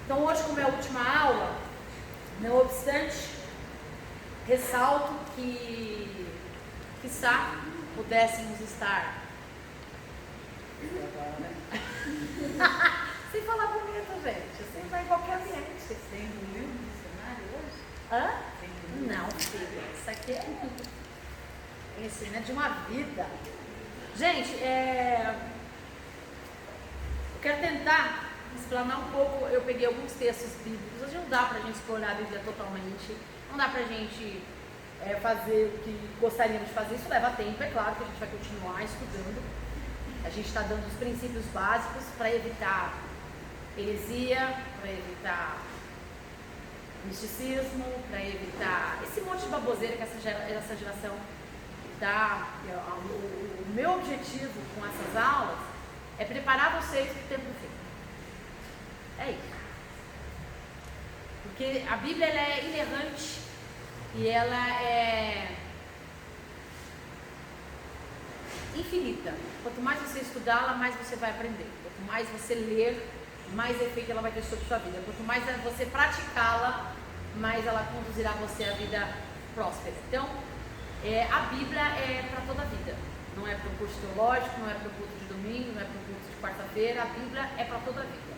Então hoje, como é a última aula, não obstante, ressalto que quiçá pudéssemos estar sem falar bonito, gente, sem vai em qualquer ambiente. Você tem um livro no cenário hoje? Hã? Não, filha, isso aqui é ensino de uma vida. Gente, eu quero tentar explanar um pouco. Eu peguei alguns textos bíblicos. Hoje não dá pra gente explorar a Bíblia totalmente, não dá pra gente fazer o que gostaríamos de fazer. Isso leva tempo, é claro que a gente vai continuar estudando. A gente está dando os princípios básicos para evitar heresia, para evitar misticismo, para evitar esse monte de baboseira que essa geração dá. O meu objetivo com essas aulas é preparar vocês para o tempo do fim. É isso. Porque a Bíblia ela é inerrante e ela é infinita. Quanto mais você estudá-la, mais você vai aprender. Quanto mais você ler, mais efeito ela vai ter sobre a sua vida. Quanto mais você praticá-la, mais ela conduzirá você à vida próspera. Então, a Bíblia é para toda a vida. Não é para o curso teológico, não é para o culto de domingo, não é para o culto de quarta-feira. A Bíblia é para toda a vida.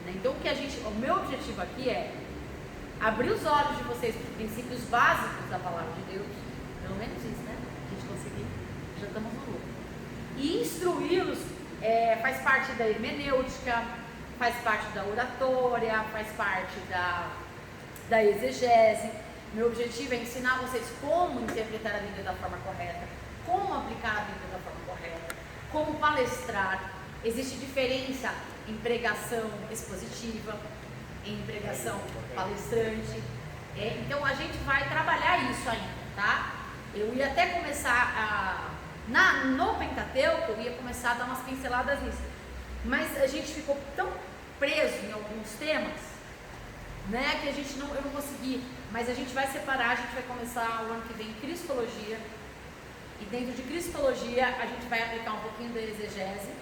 Então, o meu objetivo aqui é abrir os olhos de vocês para os princípios básicos da palavra de Deus. Pelo menos isso, né? A gente conseguir, já estamos no lucro. E instruí-los faz parte da hermenêutica, faz parte da oratória, faz parte da exegese. Meu objetivo é ensinar vocês como interpretar a Bíblia da forma correta, como aplicar a Bíblia da forma correta, como palestrar. Existe diferença em pregação expositiva, em pregação palestrante. Então a gente vai trabalhar isso ainda, tá? Eu ia até começar no Pentateuco, eu ia começar a dar umas pinceladas nisso. Mas a gente ficou tão preso em alguns temas, né, que eu não consegui. Mas a gente vai separar, a gente vai começar o ano que vem Cristologia. E dentro de Cristologia a gente vai aplicar um pouquinho da exegese,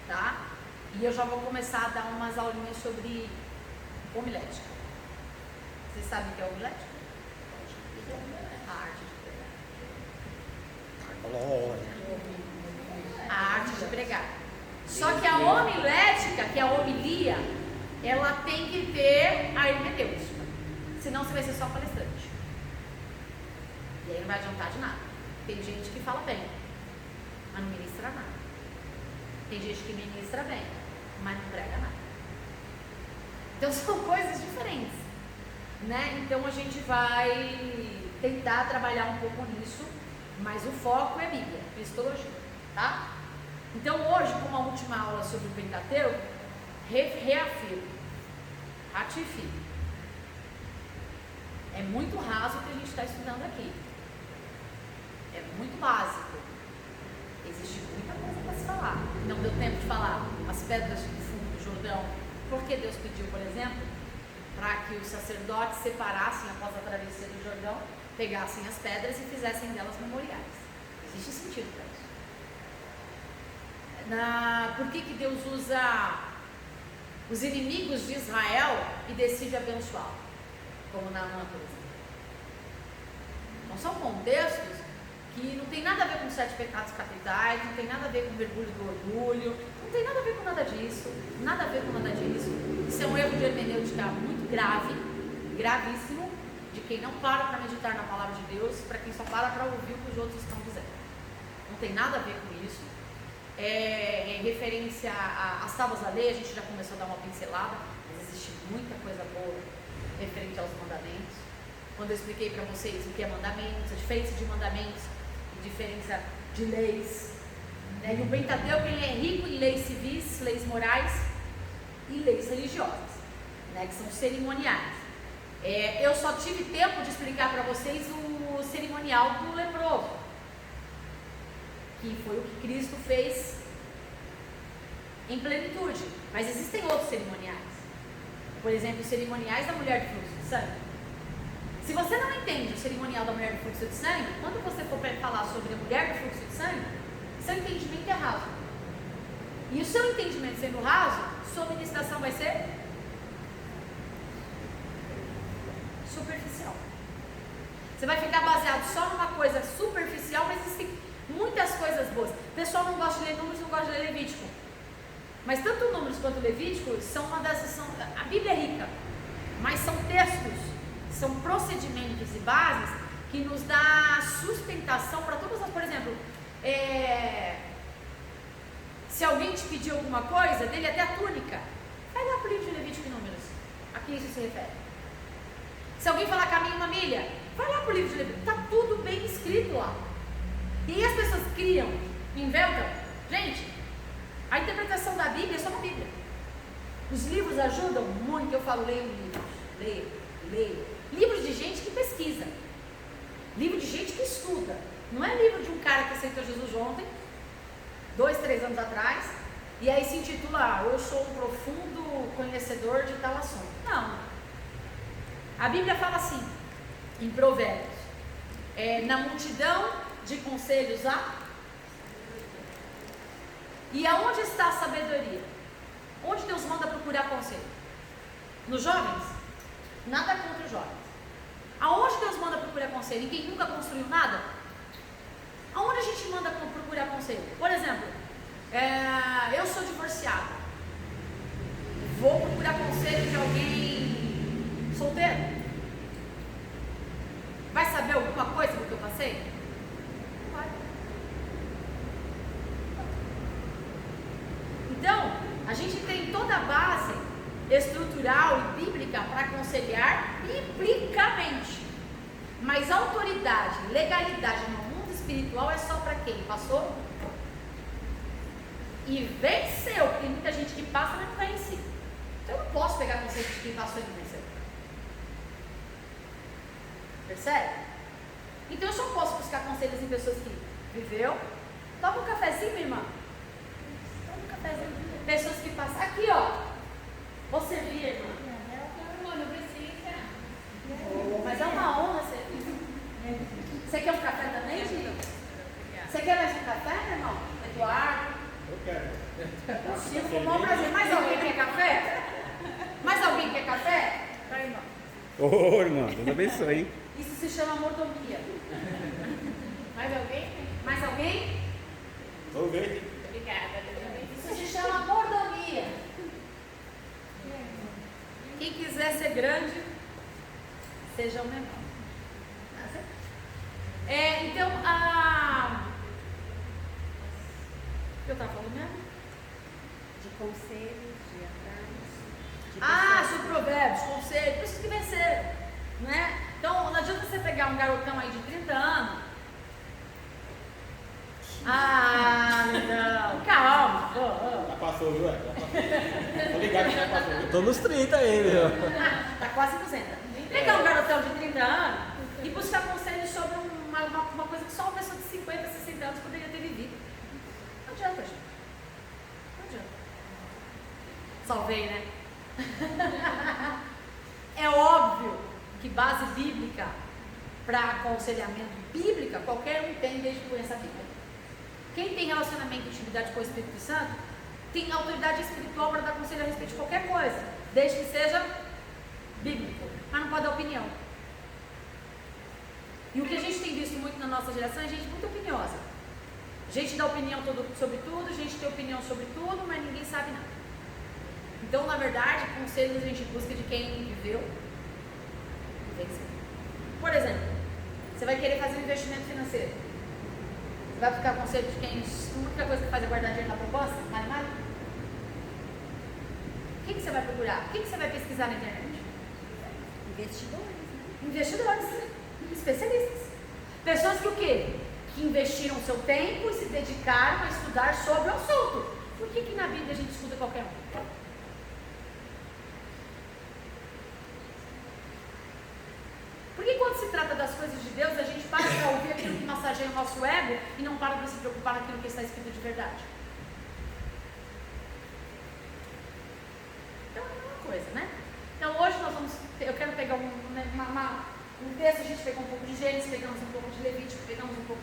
tá? E eu já vou começar a dar umas aulinhas sobre homilética. Vocês sabem o que é homilética? A arte de pregar. A arte de pregar. Só que a homilética, que é a homilia, ela tem que ter a hermenêutica. Senão você vai ser só palestrante. E aí não vai adiantar de nada. Tem gente que fala bem, mas não ministra nada. Tem gente que ministra bem, mas não prega nada. Então são coisas diferentes, né? Então a gente vai tentar trabalhar um pouco nisso, mas o foco é Bíblia, Cristologia, tá? Então hoje, como a última aula sobre o Pentateuco, reafirmo, ratifico. É muito raso o que a gente está estudando aqui. É muito básico. Existe muita coisa para se falar. Não deu tempo de falar as pedras do fundo do Jordão. Porque Deus pediu, por exemplo, para que os sacerdotes separassem após a travessia do Jordão, pegassem as pedras e fizessem delas memoriais. Existe sentido para isso. Por que Deus usa os inimigos de Israel e decide abençoá-los? Como Naamã, por exemplo. Então são contextos que não tem nada a ver com 7 pecados capitais, não tem nada a ver com o mergulho do orgulho, não tem nada a ver com nada disso, nada a ver com nada disso. Isso é um erro de hermenêutica muito grave, gravíssimo, de quem não para meditar na palavra de Deus, para quem só para ouvir o que os outros estão dizendo. Não tem nada a ver com isso. Em referência às tábuas da lei, a gente já começou a dar uma pincelada, mas existe muita coisa boa referente aos mandamentos. Quando eu expliquei para vocês o que é mandamentos, a diferença de mandamentos e diferença de leis, né? E o Pentateuco ele é rico em leis civis, leis morais e leis religiosas, né? Que são cerimoniais. Eu só tive tempo de explicar para vocês o cerimonial do leproso, que foi o que Cristo fez em plenitude, mas existem outros cerimoniais. Por exemplo, os cerimoniais da mulher de fluxo de sangue. Se você não entende o cerimonial da mulher do fluxo de sangue, quando você for falar sobre a mulher do fluxo de sangue, seu entendimento é raso. E o seu entendimento sendo raso, sua ministração vai ser Você vai ficar baseado só numa coisa superficial, mas existem muitas coisas boas. O pessoal não gosta de ler Números, não gosta de ler Levítico. Mas tanto Números quanto Levítico são uma dessas. A Bíblia é rica, mas são textos, são procedimentos e bases que nos dá sustentação para todas as. Por exemplo, se alguém te pedir alguma coisa, dele até a túnica, vai lá para o livro de Levítico e Números. A que isso se refere. Se alguém falar caminho uma milha, vai lá para o livro de Levítico. Está tudo bem escrito lá. E aí as pessoas criam, inventam. Gente, a interpretação da Bíblia é só na Bíblia. Os livros ajudam muito. Eu falo, leio livros. Leio. Livros de gente que pesquisa. Livro de gente que estuda. Não é livro de um cara que aceitou Jesus ontem, 2, 3 anos atrás, e aí se intitula, eu sou um profundo conhecedor de tal assunto. Não. A Bíblia fala assim, em Provérbios, na multidão de conselhos há. E aonde está a sabedoria? Onde Deus manda procurar conselho? Nos jovens? Nada contra os jovens. Aonde Deus manda procurar conselho? Em quem nunca construiu nada? Aonde a gente manda procurar conselho? Por exemplo, eu sou divorciado. Vou procurar conselho de alguém solteiro? Vai saber alguma coisa do que eu passei? Não vai. Então, a gente tem toda a base estrutural e bíblica para aconselhar biblicamente. Mas autoridade, legalidade no mundo espiritual é só para quem passou e venceu. Tem muita gente que passa, mas não vence. Então eu não posso pegar conceito de quem passou e não venceu. Percebe? Então eu só posso buscar conselhos em pessoas que viveu. Toma um cafezinho, minha irmã. Toma um cafezinho. Pessoas que passam. Aqui, ó. Vou servir, irmã. Não precisa. Mas é uma honra servir. Você quer um café também, Gil? Você quer mais um café, meu irmão? Eduardo? Eu quero. O Chico, com o maior prazer. Mais alguém quer café? Mais alguém quer café? Vai, irmão. Ô, irmã, Deus abençoe, hein? Isso se chama mordomia. Mais alguém? Mais alguém? Ô, verde. Obrigada. Isso se chama mordomia. Quem quiser ser grande, seja o menor. Então, o que eu estava falando mesmo? De conselhos, de atrás. Sobre provérbios, conselhos, pessoas que venceram, né? Então, não adianta você pegar um garotão aí de 30 anos. Não, calma. Já passou, viu? Já passou. Tô ligado que já passou, viu? Tô nos 30 aí, meu. Tá quase 200. Pegar um garotão de 30 anos e buscar conselhos sobre uma coisa que só uma pessoa de 50, 60 anos poderia ter vivido. Não adianta, gente. Não adianta. Salvei, né? É óbvio que base bíblica para aconselhamento bíblica, qualquer um tem desde que conhece a Bíblia. Quem tem relacionamento e intimidade com o Espírito Santo tem autoridade espiritual para dar conselho a respeito de qualquer coisa, desde que seja bíblico, mas não pode dar opinião. E o que a gente tem visto muito na nossa geração é gente muito opiniosa. Gente dá opinião sobre tudo, gente tem opinião sobre tudo, mas ninguém sabe nada. Então, na verdade, conselhos a gente busca de quem viveu e venceu. Por exemplo, você vai querer fazer um investimento financeiro. Você vai buscar conselho de quem a única coisa que faz é guardar dinheiro na proposta? Mais? Quem que você vai procurar? Quem que você vai pesquisar na internet? Investidores, né? Investidores, especialistas. Pessoas que o quê? Que investiram seu tempo e se dedicaram a estudar sobre o assunto. Por que na Bíblia a gente escuta qualquer um? Porque quando se trata das coisas de Deus, a gente para para ouvir aquilo que massageia o nosso ego e não para se preocupar naquilo que está escrito de verdade. Então é a mesma coisa, né? Então hoje eu quero pegar um texto, a gente pegou um pouco de Gênesis, pegamos um pouco de Levítico, pegamos um pouco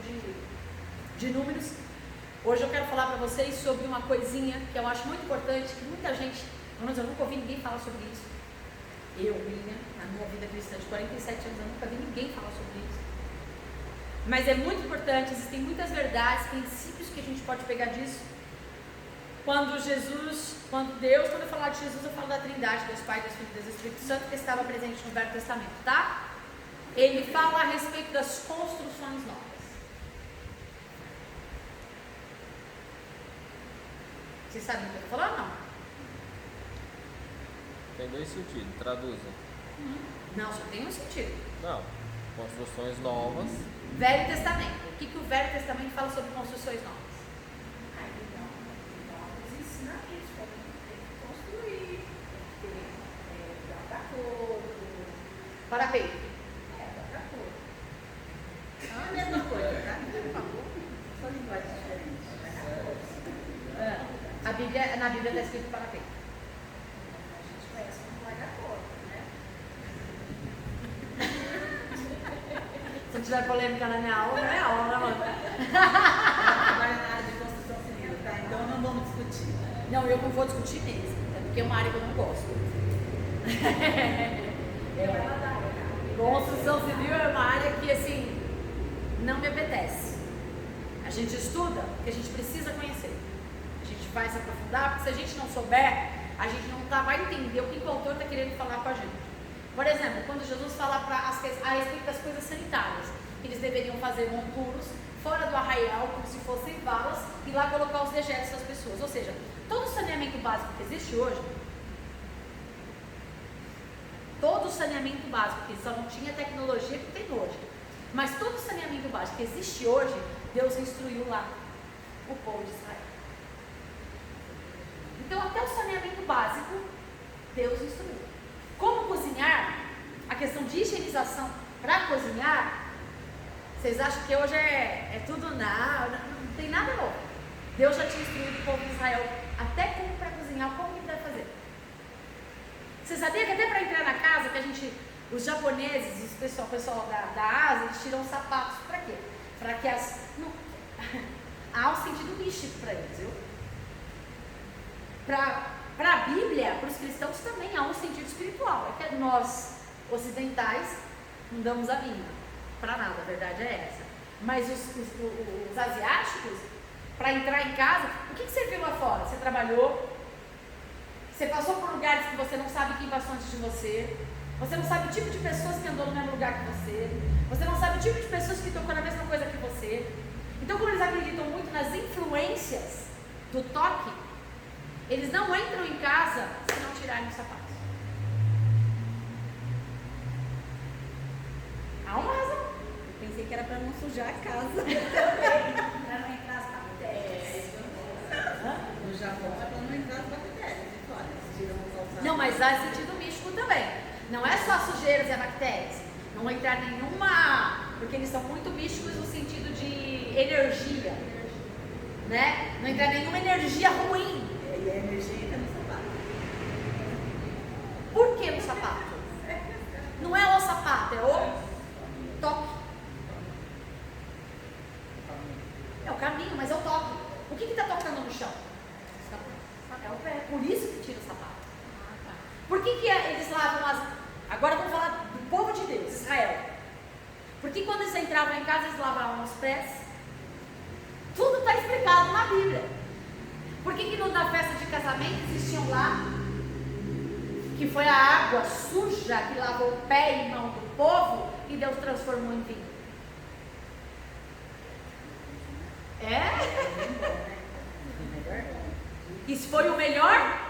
de Números. Hoje eu quero falar para vocês sobre uma coisinha que eu acho muito importante, que muita gente, pelo menos eu nunca ouvi ninguém falar sobre isso. Na minha vida cristã de 47 anos, eu nunca vi ninguém falar sobre isso. Mas é muito importante, existem muitas verdades, princípios que a gente pode pegar disso. Quando eu falar de Jesus, eu falo da Trindade, Deus Pai, Deus Filho e Deus Espírito Santo, que estava presente no Velho Testamento, tá? Ele fala a respeito das construções novas. Vocês sabem o que eu estou falando, não? Tem dois sentidos, traduza. Não, só tem um sentido. Não, construções novas. Velho Testamento. O que o Velho Testamento fala sobre construções novas? Os ensinamentos, como tem que construir, tem que ter para-corpo. Parapeito. Para-corpo. Não é a mesma coisa, tá? Por favor, são linguagens diferentes. Na Bíblia está escrito parapeito. A gente conhece como guarda-corpo, né? Se não tiver polêmica na minha aula, não é aula, né, mano? Trabalha na área de construção civil, tá? Então não vamos discutir. Não, eu não vou discutir mesmo, é porque é uma área que eu não gosto. Construção civil é uma área que, assim, não me apetece. A gente estuda porque a gente precisa conhecer. A gente vai se aprofundar, porque se a gente não souber, a gente não vai entender o que o autor está querendo falar com a gente. Por exemplo, quando Jesus fala a respeito das coisas sanitárias, que eles deveriam fazer monturos fora do arraial, como se fossem valas, e lá colocar os dejetos das pessoas. Ou seja, todo o saneamento básico que existe hoje, que só não tinha tecnologia que tem hoje, mas todo o saneamento básico que existe hoje, Deus instruiu lá o povo de Israel. Então, até o saneamento básico, Deus instruiu. Como cozinhar, a questão de higienização para cozinhar, vocês acham que hoje é tudo não tem nada novo. Deus já tinha instruído o povo de Israel até como para cozinhar, como que deve fazer. Você sabia que até para entrar na casa, que os japoneses, o pessoal da Ásia, eles tiram os sapatos, para quê? Para que há um sentido místico para eles, viu? Para a Bíblia, para os cristãos também há um sentido espiritual. É que nós, ocidentais, não damos a mínima para nada, a verdade é essa. Mas os asiáticos, para entrar em casa, o que você viu lá fora? Você trabalhou, você passou por lugares que você não sabe quem passou antes de você não sabe o tipo de pessoas que andou no mesmo lugar que você não sabe o tipo de pessoas que tocou na mesma coisa que você. Então, como eles acreditam muito nas influências do toque, eles não entram em casa se não tirarem os sapatos. Há uma razão. Eu pensei que era para não sujar a casa. Para não entrar as bactérias. No Japão é para não entrar as bactérias. Não, mas há sentido místico também. Não é só sujeiras e bactérias. Não entrar nenhuma, porque eles são muito místicos no sentido de energia, né? Não entrar nenhuma energia ruim. E a energia entra no sapato. Por que no sapato? Não é o sapato, é o toque. É o caminho, mas é o toque. O que está tocando no chão? É o pé. Por isso que tira o sapato. Por que eles lavam as... Agora vamos falar do povo de Deus, Israel. Porque quando eles entravam em casa, eles lavavam os pés. Tudo está explicado na Bíblia. Por que na festa de casamento existiam lá, que foi a água suja que lavou o pé e mão do povo, e Deus transformou em vinho? Isso foi o melhor?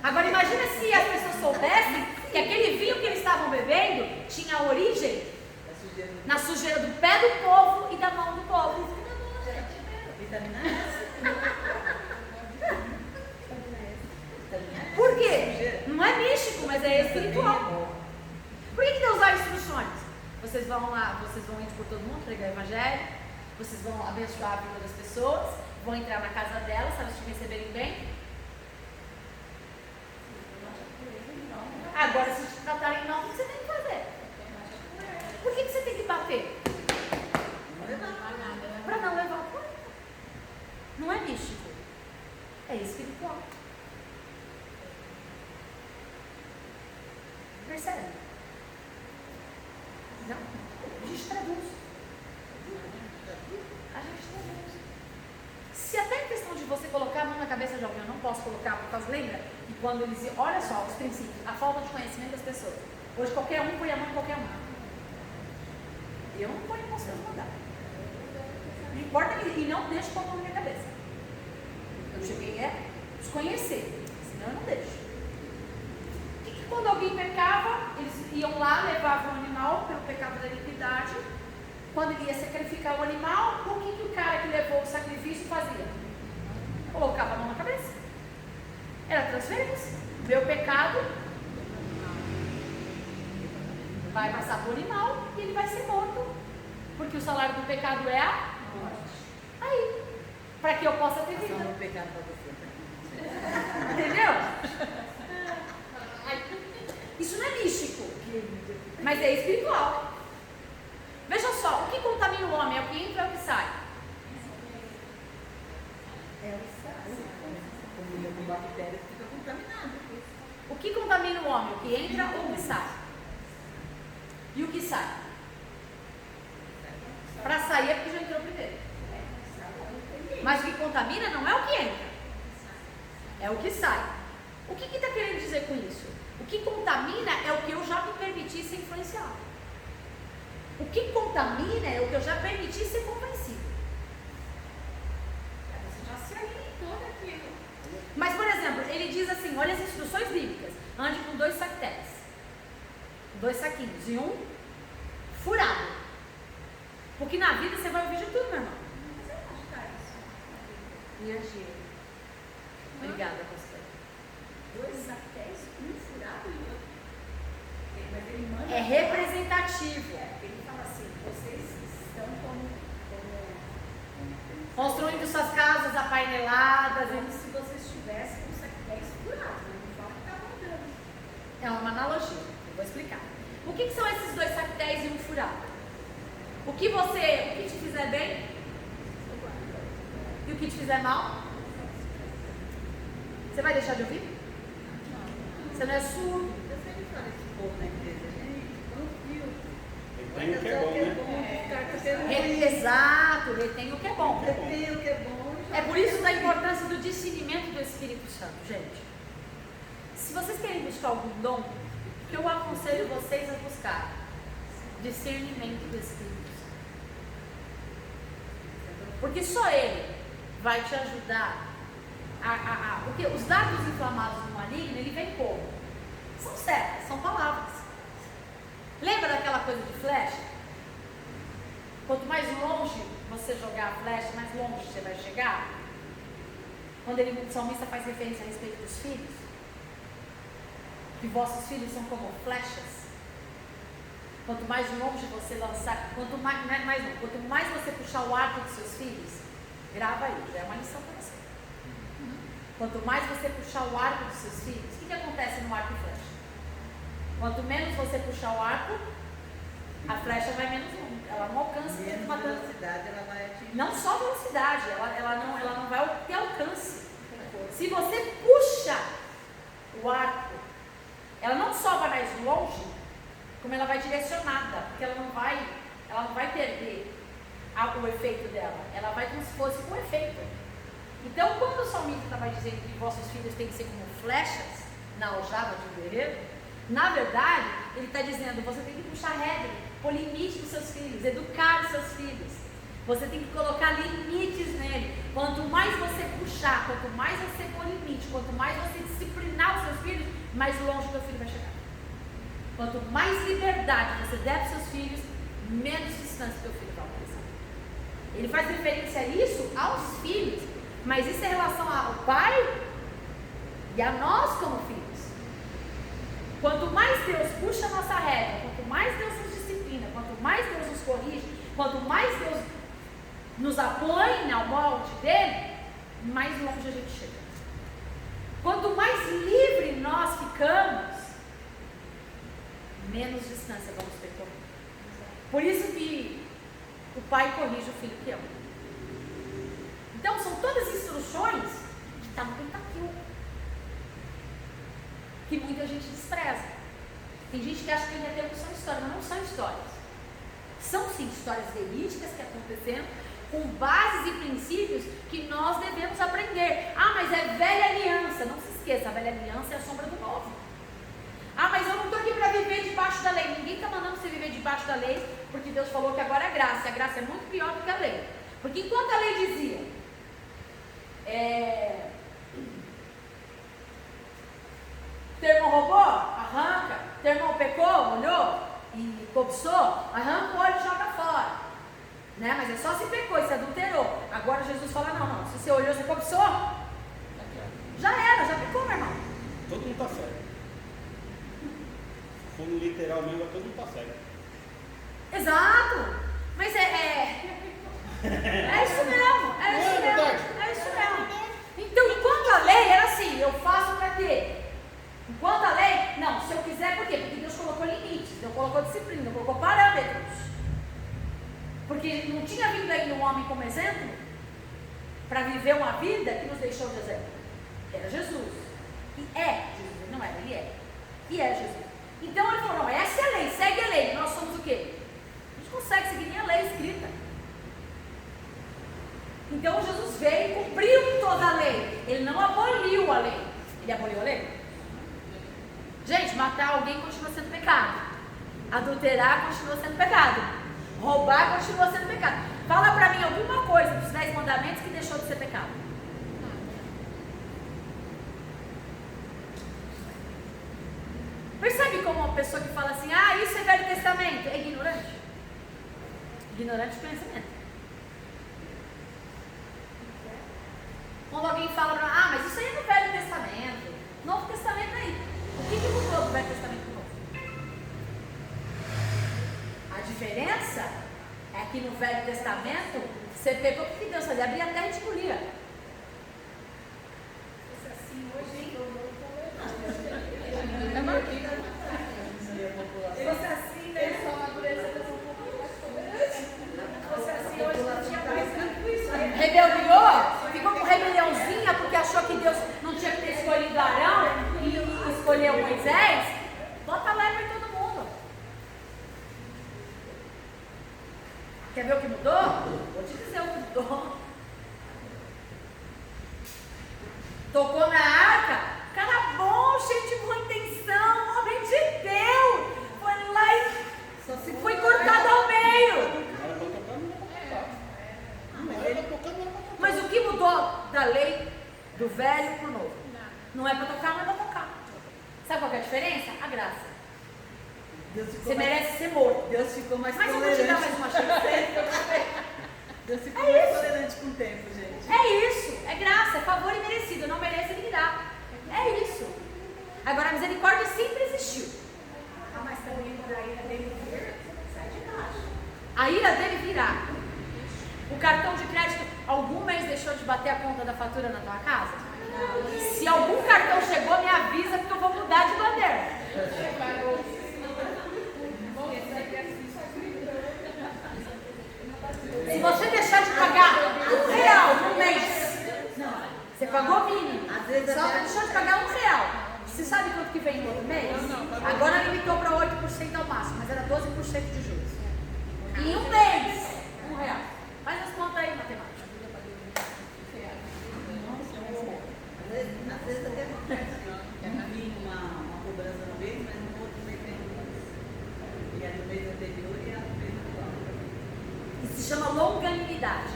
Agora imagina se as pessoas soubessem que aquele vinho que eles estavam bebendo tinha origem na sujeira do pé do povo e da mão do povo. Vitamina S. Por quê? Não é místico, mas é espiritual. Por que Deus dá instruções? Vocês vão lá, vocês vão ir por todo mundo, pregar o evangelho, vocês vão abençoar a vida das pessoas, vão entrar na casa delas, se elas te receberem bem. Agora, se te tratarem mal, o que você tem que fazer? Por que você tem que bater? Para não levar o corpo. Não é místico, é espiritual. percebe. Não? A gente traduz. A gente traduz. Se até a questão de você colocar a mão na cabeça de alguém, eu não posso colocar, por causa, lembra? E quando eles dizem, olha só, os princípios, a falta de conhecimento das pessoas. Hoje qualquer um põe a mão em qualquer um. Eu não ponho em vocês mandar. Não importa, e não deixo pôr a mão na minha cabeça. Eu cheguei a desconhecer, senão eu não deixo. E quando alguém pecava, eles iam lá, levavam o animal pelo pecado da iniquidade. Quando ele ia sacrificar o animal, o que o cara que levou o sacrifício fazia? Colocava a mão na cabeça. Era transferência. Meu pecado vai passar para o animal e ele vai ser morto. Porque o salário do pecado é a morte. Aí, para que eu possa ter vida. Passar o pecado para você. Entendeu? Isso não é místico, mas é espiritual. Veja só, o que contamina o homem é o que entra ou é o que sai? É o que sai. Quando o bactéria fica contaminado. O que contamina o homem? O que entra ou o que sai? E o que sai? Para sair é porque já entrou primeiro. Mas o que contamina não é o que entra, é o que sai. O que está querendo dizer com isso? O que contamina é o que eu já me permiti ser influenciado. O que contamina é o que eu já permiti ser convencido. Você já se alimentou daquilo. Mas, por exemplo, ele diz assim, olha as instruções bíblicas. Ande com 2 saquetes, 2 saquinhos e um furado. Porque na vida você vai ouvir de tudo, meu irmão. Mas eu acho que é isso. Energia. Obrigada, pastor. 2 saquéis, um furado e outro. Mas ele manda. É representativo. Ele fala assim, vocês estão como Construindo suas casas apaineladas. como se vocês tivessem um saquéis furados. Não fala que está mandando. É uma analogia. Eu vou explicar. O que são esses 2 saquetéis e um furado? O que te fizer bem e o que te fizer mal, você vai deixar de ouvir? Você não é surdo. Eu sempre falo esse povo na igreja, gente, não viu. Tem o que é bom, né? Exato, retém o que é bom. Tem o que é bom. É por isso da importância do discernimento do Espírito Santo, gente. Se vocês querem buscar algum dom, o que eu aconselho vocês a buscar? Discernimento do Espírito Santo. Porque só ele vai te ajudar porque os dardos inflamados do maligno, ele vem como? São setas, são palavras. Lembra daquela coisa de flecha? Quanto mais longe você jogar a flecha, mais longe você vai chegar. Quando o salmista faz referência a respeito dos filhos, que vossos filhos são como flechas. Quanto mais longe você lançar, quanto mais você puxar o arco dos seus filhos, grava aí, já é uma lição para você. Quanto mais você puxar o arco dos seus filhos, o que acontece no arco e flecha? Quanto menos você puxar o arco, a flecha vai menos longe, ela não alcança Menos matando. velocidade, ela vai atingir. Não só velocidade, ela não vai ter alcance. Se você puxa o arco, ela não só vai mais longe, como ela vai direcionada, porque ela não vai perder o efeito dela, ela vai como se fosse com efeito. Então, quando o salmista estava dizendo que vossos filhos têm que ser como flechas na aljava de um guerreiro, na verdade, ele está dizendo, você tem que puxar regra, pôr limite nos seus filhos, educar os seus filhos. Você tem que colocar limites nele. Quanto mais você puxar, quanto mais você pôr limite, quanto mais você disciplinar os seus filhos, mais longe o teu filho vai chegar. Quanto mais liberdade você der para os seus filhos, menos distância o teu filho vai alcançar. Ele faz referência a isso aos filhos, mas isso é em relação ao pai e a nós como filhos. Quanto mais Deus puxa a nossa regra, quanto mais Deus nos disciplina, quanto mais Deus nos corrige, quanto mais Deus nos apoia ao molde dele, mais longe a gente chega. Quanto mais livre nós ficamos, menos distância vamos percorrer. Por isso que o pai corrige o filho que ama. Então são todas instruções que estão no Pentateuco, que muita gente despreza. Tem gente que acha que o Pentateuco são histórias, mas não são histórias. São sim histórias verídicas que aconteceram, com bases e princípios que nós devemos aprender. Ah, mas é velha aliança. Não se esqueça, a velha aliança é a sombra do novo. Ah, mas eu não estou aqui para viver debaixo da lei. Ninguém está mandando você viver debaixo da lei, porque Deus falou que agora é graça. A graça é muito pior do que a lei. Porque enquanto a lei dizia, teu irmão roubou? Arranca. Teu irmão pecou? Olhou e cobiçou? Arranca o olho e joga fora. Né? Mas é só se pecou e se adulterou. Agora Jesus fala, não. Se você olhou, você cobiçou? Já era, já pecou, meu irmão. Todo mundo está certo. Se for no literal mesmo, todo mundo está certo. Exato. Mas é isso mesmo. É isso mesmo. Então, enquanto a lei era assim, eu faço para quê? Enquanto a lei, não, se eu quiser, por quê? Porque Deus colocou limites, Deus colocou disciplina, Deus colocou parâmetros. Porque não tinha vindo aí um homem como exemplo para viver uma vida que nos deixou de exemplo. Era Jesus. E é Jesus, ele não era, ele é. E é Jesus. Então ele falou, não, essa é a lei, segue a lei. Nós somos o quê? A gente consegue seguir nem a lei escrita. Então Jesus veio e cumpriu toda a lei. Ele não aboliu a lei. Ele aboliu a lei? Gente, matar alguém continua sendo pecado. Adulterar continua sendo pecado. Roubar continua sendo pecado. Fala pra mim alguma coisa dos 10 mandamentos que deixou de ser pecado. Percebe como uma pessoa que fala assim, isso é Velho Testamento, é ignorante? Ignorante de conhecimento. Quando alguém fala pra mim, mas isso aí é no Velho Testamento, Novo Testamento aí. O que mudou do Velho Testamento pro Novo? A diferença é que no Velho Testamento, você pegou o que Deus fazia, abria a terra e te engolia. Isso assim hoje, fosse assim, né? Só a natureza fosse um pouco mais tolerante. Fosse assim, hoje não tinha mais tanto isso. Rebeliou? Ficou com rebeliãozinha porque achou que Deus não tinha que ter escolhido Arão e escolheu Moisés? Bota leva em todo mundo. Quer ver o que mudou? Vou te dizer o que mudou. Tocou na arca, cara bom, cheio de boa intenção, homem de Deus. Foi lá e foi cortado ao meio. Mas o que mudou da lei do velho para o novo? Não é para tocar, mas é para tocar. Sabe qual que é a diferença? A graça. Você merece ser morto. Deus ficou mais Mas eu tolerante. vou te dar mais uma chance. Deus ficou mais tolerante com o tempo, gente. É isso, é graça, é favor imerecido. Não merece, ele me dá. É isso. Agora a misericórdia sempre existiu. Mas também quando a ira dele vir, sai de baixo. A ira dele virá. O cartão de crédito algum mês deixou de bater a conta da fatura na tua casa? Se algum cartão chegou, me avisa porque eu vou mudar de bandeira. Se você deixar de pagar R$1 no mês, você pagou mínimo. Só deixou de pagar R$1. Você sabe quanto que vem no outro mês? Agora limitou para 8% ao máximo, mas era 12% de juros. Em um mês, R$1. Faz as contas aí, matemática. Às vezes até acontece. Eu vi uma cobrança no mês, mas no outro mês tem mais. E é no mês anterior e é no mês atual. Isso se chama longanimidade.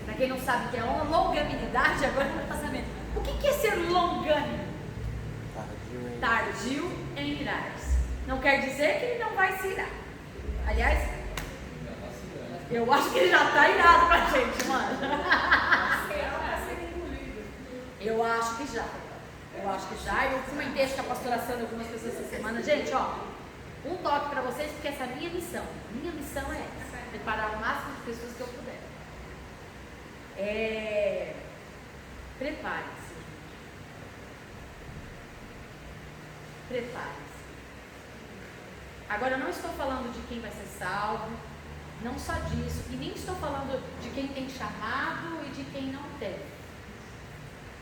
Para quem não sabe o que é longanimidade, agora não está sabendo. O que é ser longânimo? Tardio em irar-se. Não quer dizer que ele não vai se irar. Aliás, eu acho que ele já está irado pra gente, mano. Eu acho que já. Eu comentei com a pastora Sandra algumas pessoas essa semana. Gente, um toque para vocês, porque essa é a minha missão. Minha missão é essa: preparar o máximo de pessoas que eu puder. Prepare-se. Prepare-se. Agora, eu não estou falando de quem vai ser salvo, não só disso, e nem estou falando de quem tem chamado e de quem não tem.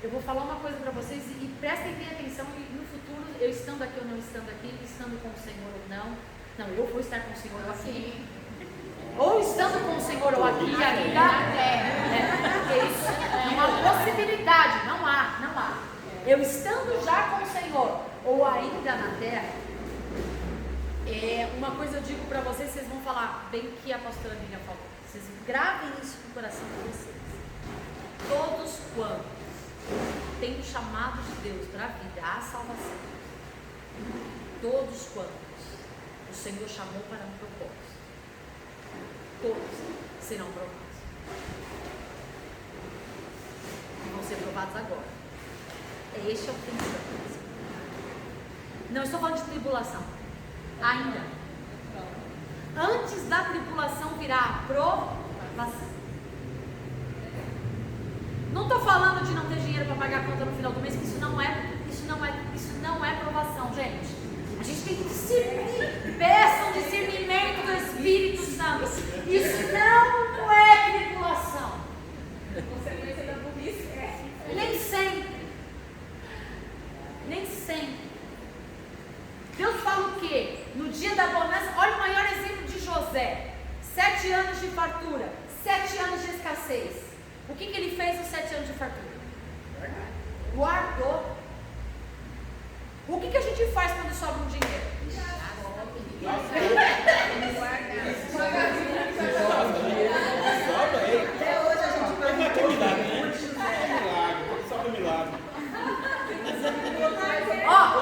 Eu vou falar uma coisa para vocês e prestem bem atenção, e no futuro eu estando aqui ou não estando aqui, estando com o Senhor ou não. Não, eu vou estar com o Senhor ou aqui. Ou estando com o Senhor ou aqui e ainda é isso. Não há possibilidade, não há. Eu estando já com o Senhor ou ainda na terra, uma coisa eu digo para vocês vão falar bem que a pastora Lívia falou. Vocês gravem isso no coração de vocês. Todos quantos têm o chamado de Deus para a vida, a salvação, todos quantos o Senhor chamou para um propósito, todos serão provados. E vão ser provados agora. Este é o princípio da tribulação. Não estou falando de tribulação. Ainda. Antes da tribulação virá a provação. Não estou falando de não ter dinheiro para pagar a conta no final do mês, que isso não é provação, gente. A gente tem que discernir. Peçam discernimento do Espírito Santo. Isso não é tribulação. Consequência da burrice Nem sempre. Deus fala o quê? No dia da bonança, olha o maior exemplo de José. 7 anos de fartura, 7 anos de escassez. O que ele fez nos 7 anos de fartura? Guardou. O que a gente faz quando sobra um dinheiro? Até hoje a gente vai Não é que milagre, né? Só para milagre. Só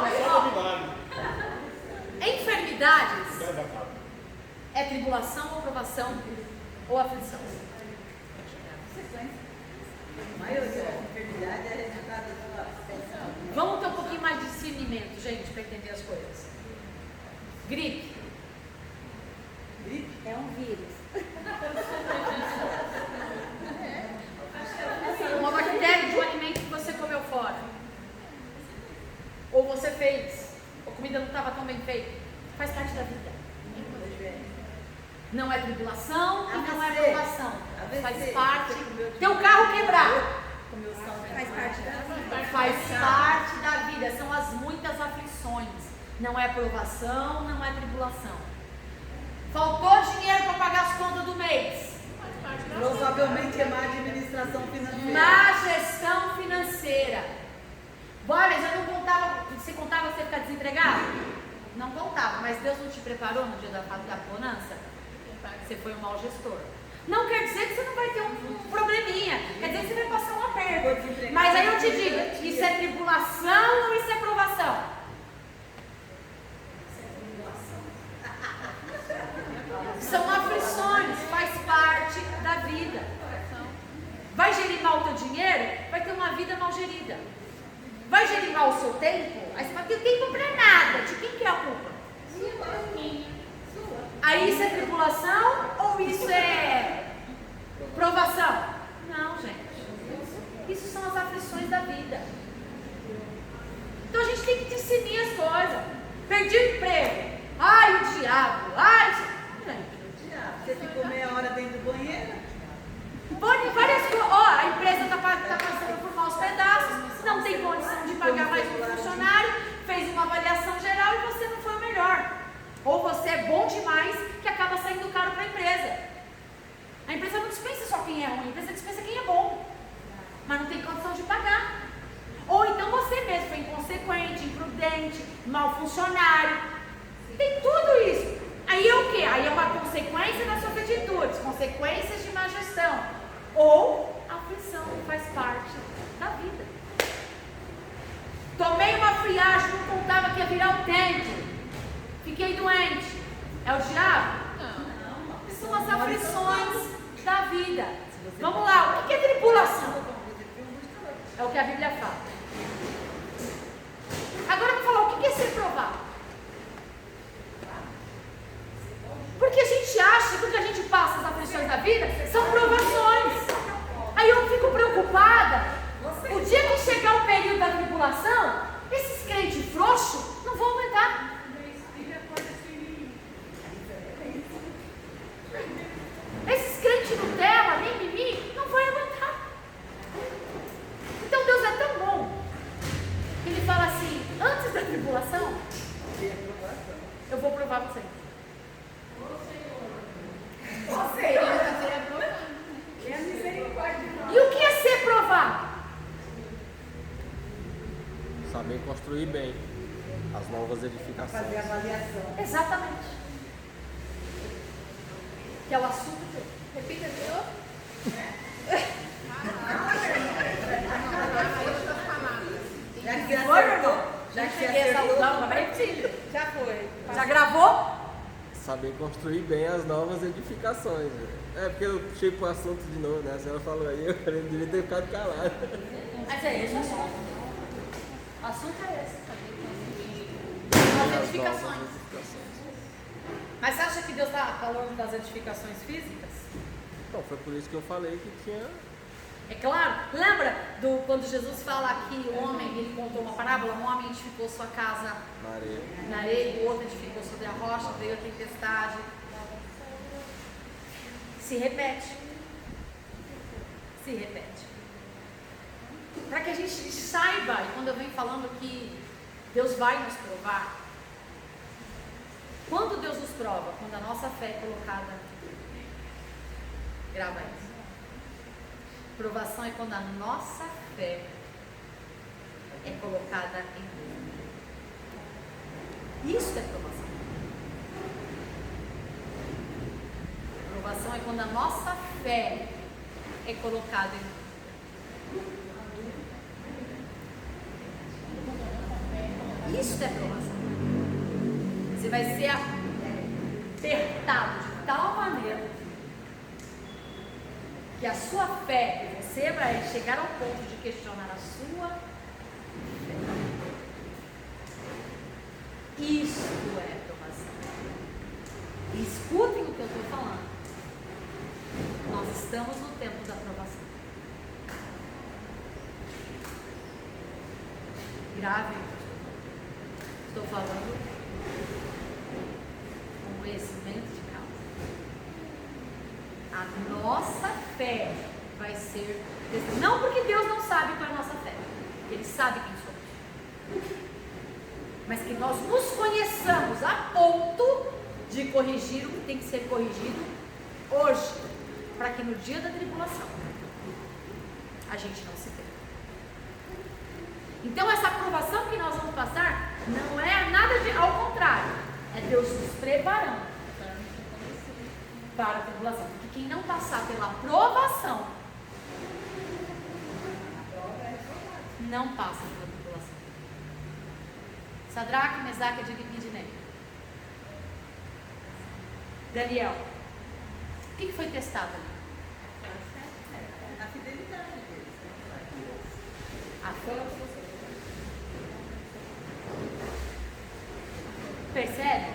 para milagre. Enfermidades é tribulação ou provação ou aflição. A maioria das enfermidades é resultado da aflição. Vamos ter um pouquinho mais de discernimento, gente, para entender as coisas. Gripe. Gripe É um vírus. Uma bactéria de um alimento que você comeu fora. Ou você fez. Ou a comida não estava tão bem feita. Faz parte da vida. Não é tribulação e não é provação. Faz parte. Teu carro quebrar. faz parte da vida. Faz parte da vida. São as muitas aflições. Não é provação, não é tribulação. Faltou dinheiro para pagar as contas do mês. provavelmente é má administração financeira. Má gestão financeira. Olha, já não contava. Você contava você ficar desempregado? Não contava, mas Deus não te preparou no dia da bonança? Você foi um mau gestor. Não quer dizer que você não vai ter um probleminha. Quer dizer que você vai passar um aperto. Mas aí eu te digo, isso é tribulação ou isso é provação? São aflições, faz parte da vida. Vai gerir mal o teu dinheiro? Vai ter uma vida mal gerida. Vai gerir mal o seu tempo? Aí você vai ter tempo para nada. De quem que é a culpa? Aí isso é tribulação ou isso é provação? Não, gente. Isso são as aflições da vida. Então a gente tem que discernir as coisas. Perdi o emprego. Ai, o diabo. Ai, gente. Você ficou meia hora dentro do banheiro? Várias coisas. Ó, a empresa está passando por maus pedaços, não tem condição de pagar mais um funcionário, fez uma avaliação geral e você não foi o melhor. Ou você é bom demais que acaba saindo caro para a empresa. A empresa não dispensa só quem é ruim, a empresa dispensa quem é bom, mas não tem condição de pagar. Ou então você mesmo foi inconsequente, imprudente, mau funcionário. Tem tudo isso. Aí é o quê? Aí é uma consequência das suas atitudes, consequências de má gestão. Ou a aflição faz parte da vida. Tomei uma friagem, não contava que ia virar o tempo. Fiquei doente. É o diabo? Não. São as aflições da vida. Vamos lá, o que é tribulação? É o que a Bíblia fala. Agora eu vou falar o que é ser provado. Porque a gente acha que o que a gente passa as aflições da vida são provações. Aí eu fico preocupada. O dia que chegar o período da tribulação, esses crentes frouxos não vão aguentar. Esses crentes Nutella, mimimi, não vão aguentar. Então Deus é tão bom. Ele fala assim, antes da tribulação, Tem aprovação. Eu vou provar vocês. Você é a misericórdia de nós. E o que é ser provado? Saber construir bem as novas edificações. Fazer avaliação. Exatamente. Que é o assunto de hoje. Repita de novo. Já que você Foi, meu acertou, irmão? já que você cheguei a essa acertou, alusão, mas vai repetir. Já foi. Já gravou? Saber construir bem as novas edificações. É porque eu puxei pro assunto de novo, né? A senhora falou aí, eu devia ter ficado calado. Mas é esse o assunto. O assunto é esse. As As edificações. novas edificações. Mas você acha que Deus está falando das edificações físicas? Então, foi por isso que eu falei que tinha. É claro. Lembra quando Jesus fala que o homem, ele contou uma parábola, um homem edificou sua casa Na areia. na areia, o outro edificou sobre a rocha, veio a tempestade. Se repete. Se repete. Para que a gente saiba, e quando eu venho falando que Deus vai nos provar, quando Deus nos prova? Quando a nossa fé é colocada, grava isso. Provação é quando a nossa fé é colocada em Deus. Isso é provação. Provação é quando a nossa fé é colocada em Deus. Isso é provação. Você vai ser apertado de tal maneira que a sua fé, você vai chegar ao ponto de questionar a sua fé. Isso é provação. E escutem o que eu estou falando. Nós estamos no tempo da provação. Grave. Estou falando com conhecimento de causa. A nossa fé vai ser. Não porque Deus não sabe qual é a nossa fé, Ele sabe quem somos. Mas que nós nos conheçamos a ponto de corrigir o que tem que ser corrigido hoje, para que no dia da tribulação a gente não se perca. Então essa aprovação que nós vamos passar não é nada de, ao contrário, é Deus nos preparando para a tribulação. Porque quem não passar pela aprovação não passa pela tribulação. Sadraque, Mesaque e Abednego. Daniel, o que foi testado ali? a fidelidade deles. A fé. Percebe?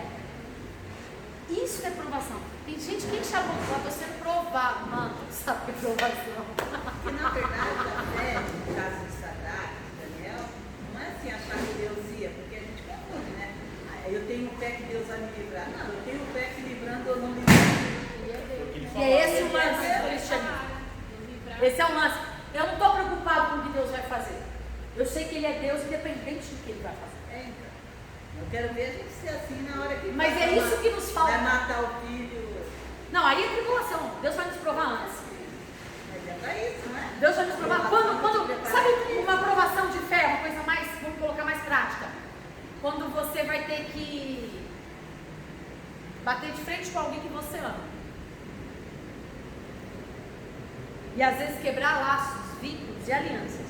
Isso é provação. Tem gente que chamou para você provar, mano, sabe que provação. Porque na verdade a fé, no caso de Sadraque, de Daniel, não é assim achar que Deus ia, porque a gente confunde, né? Eu tenho fé que Deus vai me livrar. Não, eu tenho fé que livrando eu não livro. E é esse o lance do cristianismo. Esse é o lance. Eu não estou preocupado com o que Deus vai fazer. Eu sei que Ele é Deus independente do que Ele vai fazer. É, então. Eu quero ver a gente ser assim na hora que Mas é isso que nos falta. vai matar o filho. Não, aí é tribulação. Deus vai nos provar antes. Mas é pra isso, né? Deus vai nos provar. Sabe uma aprovação de fé, uma coisa mais, vamos colocar mais prática? Quando você vai ter que bater de frente com alguém que você ama. E às vezes quebrar laços, vínculos e alianças,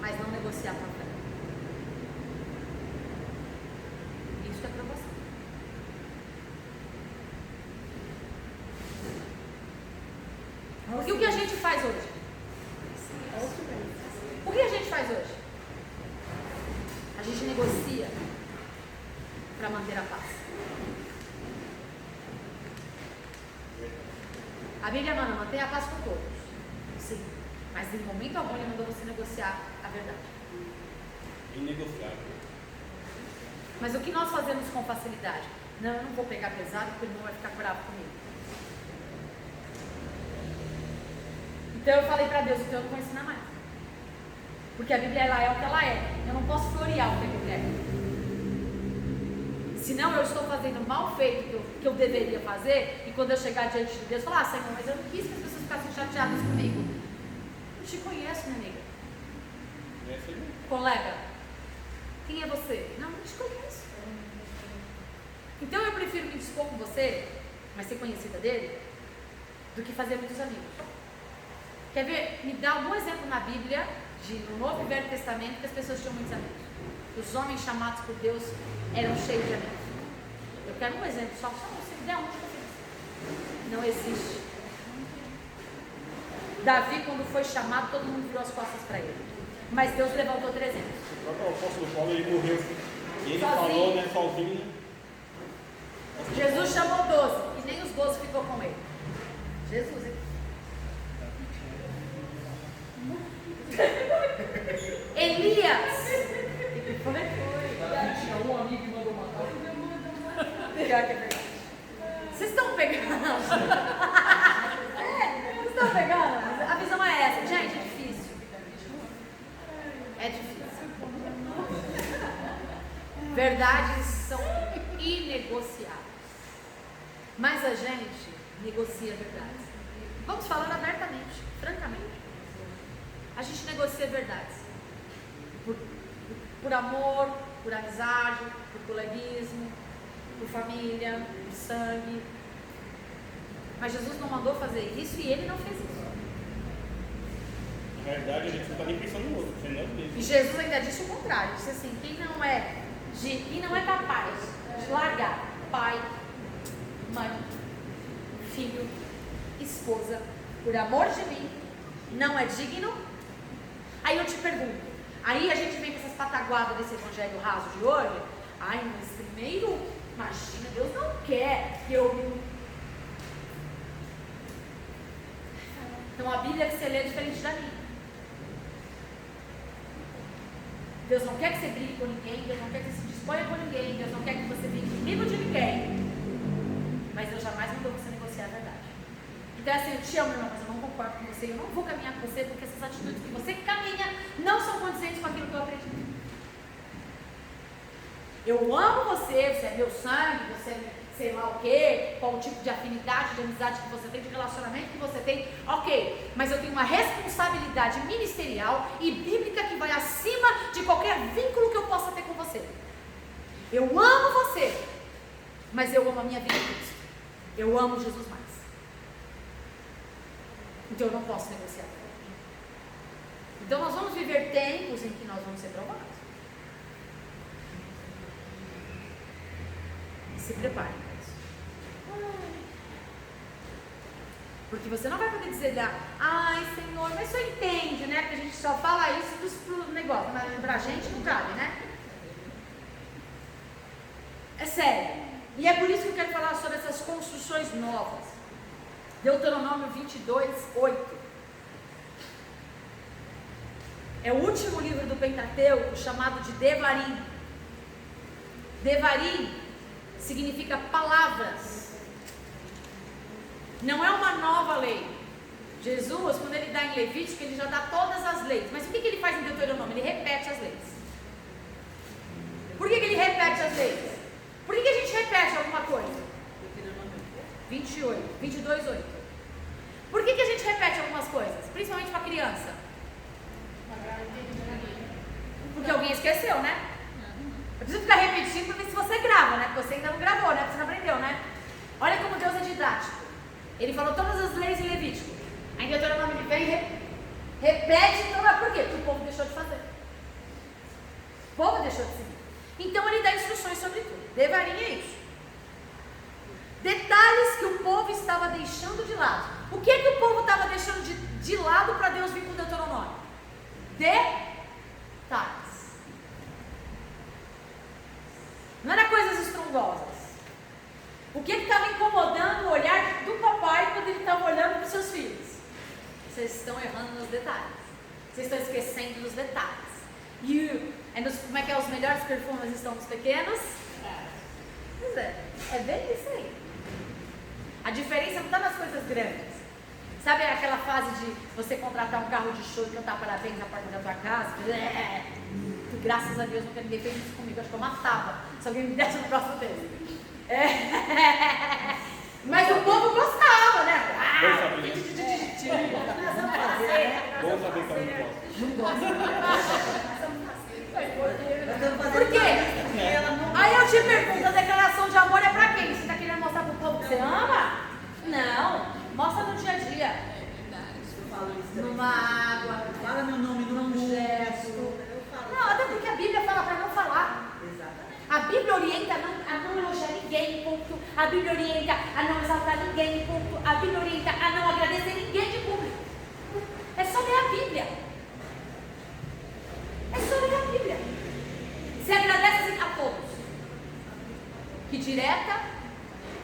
mas não negociar com a fé. Isso é provação. Porque o que a gente faz hoje? O que a gente faz hoje? A gente negocia para manter a paz. A Bíblia manda manter a paz com todos. Sim. Mas em momento algum ele mandou você negociar a verdade. Inegociável. Mas o que nós fazemos com facilidade? Não, eu não vou pegar pesado porque o irmão vai ficar bravo comigo. Então eu falei para Deus, então eu não vou ensinar mais. Porque a Bíblia ela é o que ela é. Eu não posso florear o que a Bíblia é. Senão eu estou fazendo mal feito que eu deveria fazer, e quando eu chegar diante de Deus, falar, Senhor, mas eu não quis que as pessoas ficassem chateadas comigo. Eu te conheço, minha amiga. Colega, quem é você? Não te conheço. Então eu prefiro me dispor com você, mas ser conhecida dele, do que fazer muitos amigos. Quer ver? Me dá algum exemplo na Bíblia, no Novo e Velho Testamento, que as pessoas tinham muitos amigos. Os homens chamados por Deus eram cheios de amigos. Eu quero um exemplo, só você me der um. Não existe. Davi, quando foi chamado, todo mundo virou as costas para ele. Mas Deus levantou 300. O próprio apóstolo Paulo, ele morreu. E ele Sozinho. falou, né, sozinho, né? Jesus chamou 12 e nem os 12 ficou com ele. Jesus, hein? Elias. Tinha um amigo que mandou matar. Vocês estão pegando? Vocês estão pegando? A visão é essa. Gente, é difícil. É difícil. Verdades são inegociáveis. Mas a gente negocia verdades. Vamos falar abertamente, francamente. A gente negocia verdades. Por amor, por amizade, por coleguismo, por família, por sangue. Mas Jesus não mandou fazer isso e ele não fez isso. Na verdade, a gente não está nem pensando no outro, pensando no mesmo. E Jesus ainda disse o contrário. Disse assim, quem não é capaz de largar pai, mãe, filho, esposa, por amor de mim, não é digno. Aí eu te pergunto, aí a gente vem com essas pataguadas desse evangelho raso de hoje. Ai, mas primeiro, imagina, Deus não quer que eu me... Então a Bíblia que você lê é diferente da minha. Deus não quer que você brigue com ninguém, Deus não quer que você se disponha com ninguém, Deus não quer que você fique inimigo de ninguém. Mas Deus jamais mandou você negociar a verdade. Então assim, eu te amo, irmão, mas eu não concordo com você, eu não vou caminhar com você, porque essas atitudes que você caminha não são condizentes com aquilo que eu acredito. Eu amo você, você é meu sangue, você é sei lá o que, qual o tipo de afinidade, de amizade que você tem, de relacionamento que você tem, ok, mas eu tenho uma responsabilidade ministerial e bíblica que vai acima de qualquer vínculo que eu possa ter com você. Eu amo você, mas eu amo a minha vida em Cristo. Eu amo Jesus mais. Então eu não posso negociar. Então nós vamos viver tempos em que nós vamos ser provados. Se prepare para isso. Porque você não vai poder dizer, ai Senhor, mas você entende, né? Porque a gente só fala isso pro negócio, mas pra gente não cabe, né? É sério. E é por isso que eu quero falar sobre essas construções novas. Deuteronômio 22, 8. É o último livro do Pentateuco, chamado de Devarim. Devarim significa palavras. Não é uma nova lei. Jesus, quando ele dá em Levítico, ele já dá todas as leis. Mas o que ele faz em Deuteronômio? Ele repete as leis. Por que ele repete as leis? Por que a gente repete alguma coisa? 22, 8. Por que a gente repete algumas coisas? Principalmente para criança. Porque alguém esqueceu, né? Eu preciso ficar repetindo para ver se você grava, né? Porque você ainda não gravou, né? Porque você não aprendeu, né? Olha como Deus é didático. Ele falou todas as leis em Levítico. Aí em Deuteronômio ele vem e repete. Então é por quê? Porque o povo deixou de fazer. O povo deixou de seguir. Então ele dá instruções sobre tudo. Devarim é isso. Detalhes que o povo estava deixando de lado. O que o povo estava deixando de lado para Deus vir com Deuteronômio? Detalhes. Não era coisas estrondosas. O que estava incomodando o olhar do papai quando ele estava olhando para os seus filhos? Vocês estão errando nos detalhes. Vocês estão esquecendo dos detalhes. Como é que é? Os melhores perfumes estão nos pequenos? Pois é bem isso aí. A diferença não está nas coisas grandes. Sabe aquela fase de você contratar um carro de show e cantar parabéns na porta da tua casa? graças a Deus nunca ninguém fez isso comigo. Acho que eu matava se alguém me desse um troço desse. Mas o povo gostava, né? Vamos saber, né? Nós vamos fazer, Vamos saber como é. nós vamos fazer. Por quê? Ela não Aí eu te pergunto, a declaração de amor é pra quem? Você tá querendo mostrar pro povo que você ama? Não, mostra no dia a dia. fala isso também. Numa água, Fala meu nome num gesto. Eu falo. Não, até porque a Bíblia fala pra não falar. Exatamente. A Bíblia orienta a não elogiar ninguém, ponto. A Bíblia orienta a não exaltar ninguém, ponto. A Bíblia orienta a não agradecer ninguém de público. É só ler a Bíblia. É só ler a Bíblia. Se agradece a todos. Que direta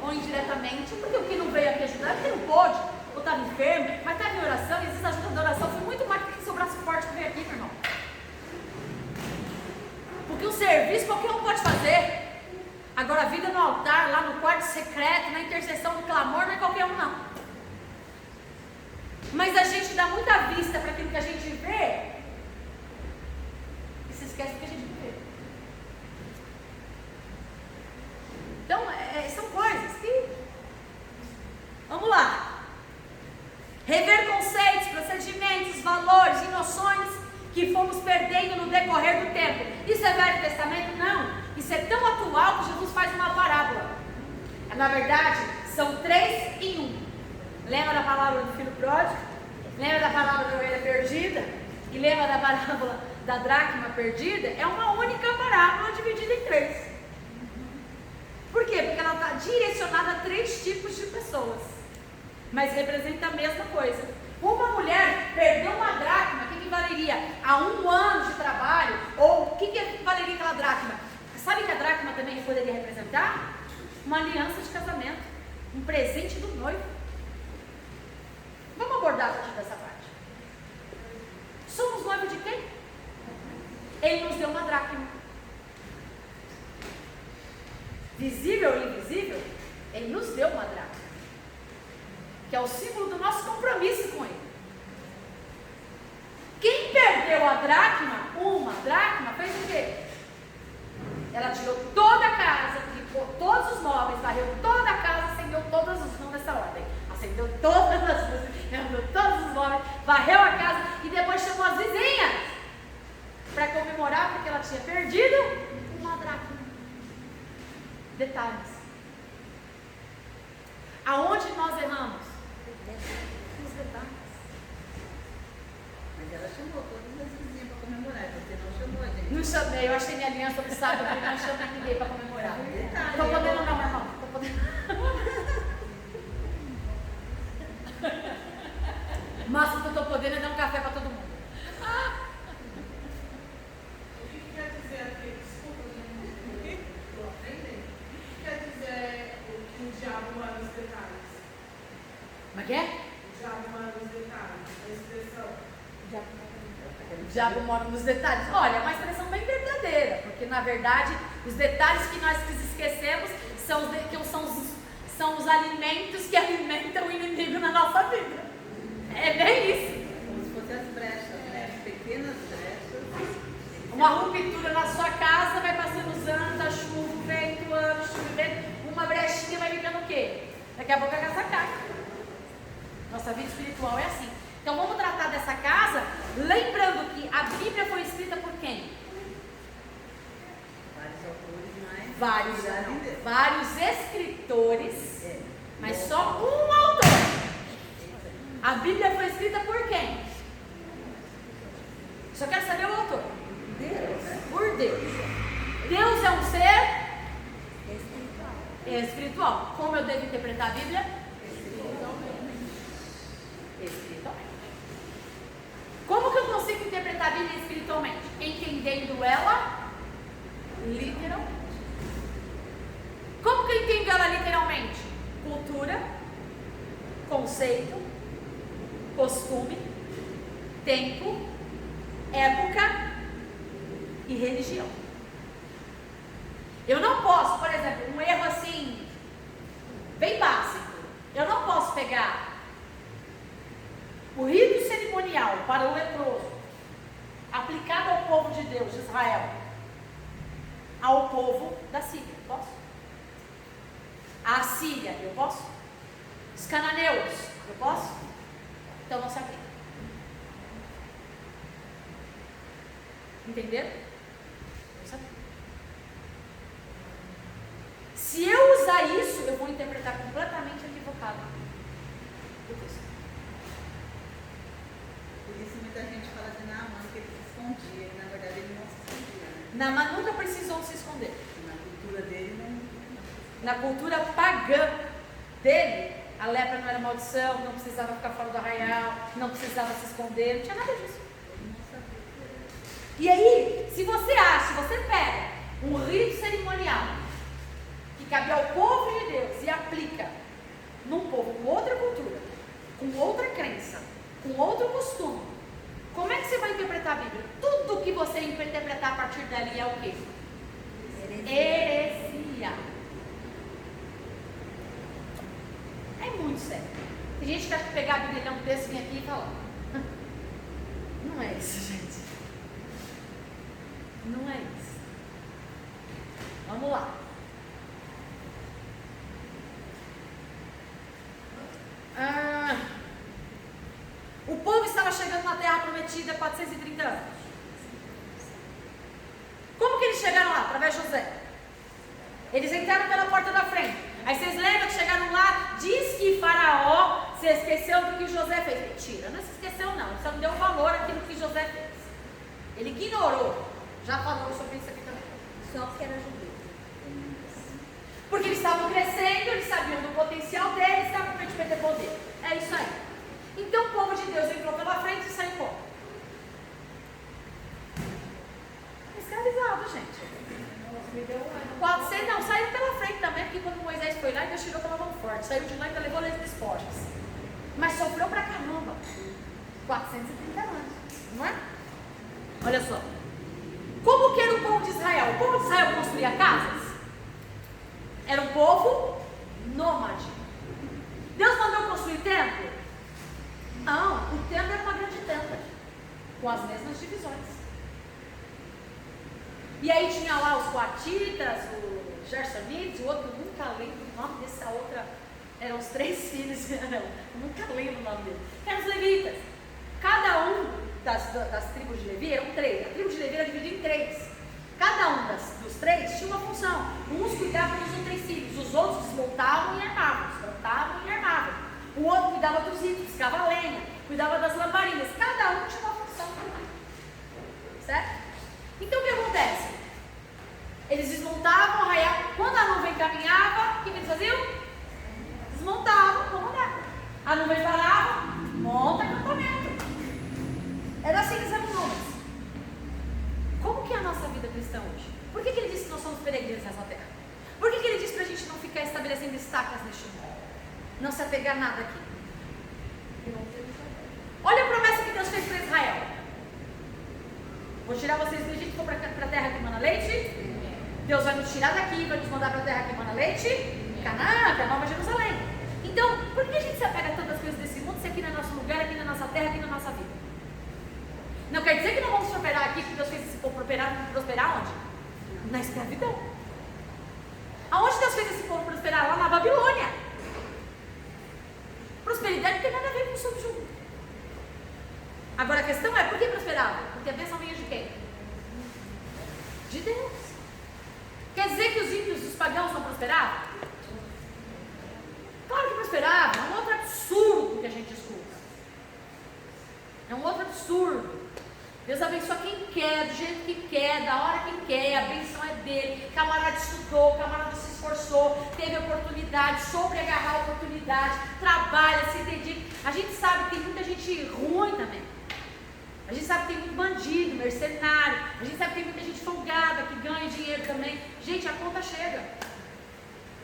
ou indiretamente, porque o que não veio aqui ajudar, porque não pôde, ou estava enfermo, mas estava em oração, e às vezes a ajuda da oração foi muito mais do que seu braço forte que veio aqui, meu irmão. Porque o serviço qualquer um pode fazer. Agora a vida no altar, lá no quarto secreto, na intercessão do clamor, não é qualquer um não. Mas a gente dá muita vista para aquilo que a gente vê e se esquece do que a gente vê. Então, são coisas que... Vamos lá. Rever conceitos, procedimentos, valores e noções que fomos perdendo no decorrer do tempo. Isso é Velho Testamento? Não. Isso é tão atual que Jesus faz uma parábola. Na verdade, são 3 em 1. Lembra da palavra do filho pródigo? Lembra da palavra da ovelha perdida? E lembra da parábola da dracma perdida? É uma única parábola dividida em 3. Por quê? Porque ela está direcionada a 3 tipos de pessoas, mas representa a mesma coisa. Uma mulher perdeu uma dracma, o que valeria a 1 ano de trabalho? Ou o que valeria aquela dracma? Sabe que a dracma também poderia representar? Uma aliança de casamento, um presente do noivo. Vamos abordar a partir dessa parte. Somos noivo de quem? Ele nos deu uma dracma. Visível ou invisível, ele nos deu uma dracma, que é o símbolo do nosso compromisso com ele. Quem perdeu a dracma, uma dracma, fez o quê? Ela tirou toda a casa, ficou todos os móveis, varreu toda a casa, acendeu todas as luzes nessa ordem. Acendeu todas as luzes, acendeu todos os móveis, varreu a casa e depois chamou as vizinhas para comemorar porque ela tinha perdido uma dracma. Detalhes. Aonde nós erramos? Nos detalhes. Mas ela chamou todas as vizinhas para comemorar, você não chamou a gente. Não chamei, eu achei minha aliança do sábado e não chamei ninguém para comemorar. Não tô podendo não, meu irmão. Tô podendo. O máximo que eu tô podendo é dar um café para todo mundo. O que quer dizer aqui? Desculpa, gente. Estou aprendendo. O que quer dizer que o diabo mora nos detalhes? Como é que é? O diabo mora nos detalhes. A expressão. O diabo mora nos detalhes. Olha, é uma expressão bem verdadeira, porque na verdade os detalhes que nós esquecemos são os alimentos que alimentam o inimigo na nossa vida. É bem isso. Como se fossem as brechas, né? As pequenas brechas. Uma ruptura na sua casa, vai passando os anos, a chuva, o vento, ano, chuva, vento, uma brechinha vai ficando o quê? Daqui a pouco a casa cai. Nossa vida espiritual é assim. Então vamos tratar dessa casa, lembrando que a Bíblia foi escrita por quem? Vários autores, mas. Vários escritores, mas só um autor. A Bíblia foi escrita por quem? Só quero saber o autor. Deus. Por Deus. Deus é um ser espiritual. Como eu devo interpretar a Bíblia? Espiritualmente. Como que eu consigo interpretar a Bíblia espiritualmente? Entendendo ela literalmente. Como que eu entendo ela literalmente? Cultura, conceito, costume, tempo, época e religião. Eu não posso, por exemplo, um erro assim, bem básico. Eu não posso pegar o rito cerimonial para o leproso aplicado ao povo de Deus, de Israel, ao povo da Síria. Posso? A Síria, eu posso? Os cananeus, eu posso? Então não se aplica. Entenderam? Não se aplica. Se eu usar isso, eu vou interpretar completamente equivocado o texto. Por isso muita gente fala de Naamã que ele se escondia, e na verdade ele não se escondia. Né? Naamã nunca precisou se esconder. Na cultura dele não. Na cultura pagã dele, a lepra não era maldição, não precisava ficar fora do arraial, não precisava se esconder, não tinha nada disso. Ele não sabia. E aí, se você pega um rito cerimonial que cabe ao povo de Deus e aplica num povo com outra cultura, com outra crença, com outro costume, como é que você vai interpretar a Bíblia? Tudo que você interpretar a partir dali é o quê? Heresia. É muito sério. Tem gente que acha que pegar a Bíblia, ler um texto, vir aqui e falar. Não é isso, gente. Não é isso. Vamos lá. O povo estava chegando na terra prometida há 430 anos. Como que eles chegaram lá? Através de José. Eles entraram pela porta da frente. Aí vocês lembram que chegaram lá, diz que Faraó se esqueceu do que José fez. Mentira, não se esqueceu não, ele só não deu valor àquilo que José fez. Ele ignorou. Já falou sobre isso aqui também. Só que era judeu. Porque eles estavam crescendo, eles sabiam do potencial deles, estavam com medo de perder poder. É isso aí. Então o povo de Deus entrou pela frente e saiu como? Escravizado, gente. Não, saiu pela frente também, porque quando Moisés foi lá, Deus tirou pela mão forte. Saiu de lá e ainda levou leis despojos. Mas sofreu pra caramba. 430 anos, não é? Olha só. Como que era o povo de Israel? O povo de Israel construía casas? Era um povo nômade. Deus mandou construir templo? Não, o templo era uma grande tenda, com as mesmas divisões. E aí tinha lá os coatitas, os gersonitas, o outro, nunca lembro o nome dessa outra, eram os 3 filhos, nunca lembro o nome dele, eram os levitas. Cada um das tribos de Levi, eram 3, a tribo de Levi era dividida em 3. Cada um dos 3 tinha uma função. Uns cuidavam dos utensílios, os outros desmontavam e armavam, desmontavam e armavam. O outro cuidava dos itens, ficava lenha, cuidava das lamparinas. Cada um tinha uma função. Certo? Então o que acontece? Eles desmontavam, arraiavam. Quando a nuvem caminhava, o que eles faziam? Desmontavam, vamos andar. A nuvem parava, monta acampamento. Era assim que eles eram nômades. Como que é a nossa vida cristã hoje? Por que ele disse que nós somos peregrinos nessa terra? Por que ele disse para a gente não ficar estabelecendo estacas neste mundo? Não se apegar a nada aqui. Olha a promessa que Deus fez para Israel. Vou tirar vocês do Egito e for para a terra que mana leite. Deus vai nos tirar daqui, vai nos mandar para a terra que mana leite. Canaã, que é a Nova Jerusalém. Então, por que a gente se apega a tantas coisas desse mundo se aqui não é nosso lugar, aqui na nossa terra, aqui na nossa vida? Não quer dizer que não vamos prosperar aqui, que Deus fez esse povo prosperar onde? Na escravidão. Aonde Deus fez esse povo prosperar? Lá na Babilônia. Prosperidade não tem nada a ver com o subjugo. Agora a questão é, por que prosperava? Porque a bênção vinha de quem? De Deus. Quer dizer que os ímpios e os pagãos não prosperavam? Claro que prosperavam. É um outro absurdo que a gente escuta. É um outro absurdo. Deus abençoa quem quer, do jeito que quer, da hora que quer, a benção é dele. Camarada estudou, camarada se esforçou, teve oportunidade, soube agarrar a oportunidade, trabalha, se dedica. A gente sabe que tem muita gente ruim também. A gente sabe que tem muito bandido, mercenário. A gente sabe que tem muita gente folgada, que ganha dinheiro também. Gente, a conta chega.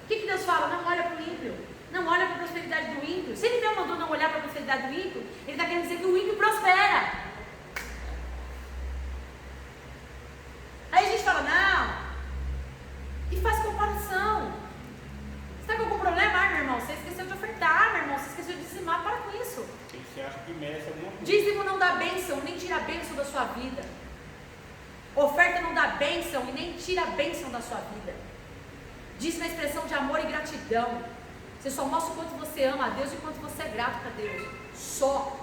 O que Deus fala? Não olha para o ímpio. Não olha para a prosperidade do ímpio. Se ele Deus mandou não olhar para a prosperidade do ímpio, ele está querendo dizer que o ímpio prospera. Aí a gente fala, não. E faz comparação. Você está com algum problema? Ah, meu irmão, você esqueceu de ofertar, meu irmão, você esqueceu de dizimar, para com isso. Você acha que merece alguma coisa? Dízimo não dá bênção, nem tira a bênção da sua vida. Oferta não dá bênção e nem tira a bênção da sua vida. Diz na expressão de amor e gratidão. Você só mostra o quanto você ama a Deus e o quanto você é grato para Deus. Só.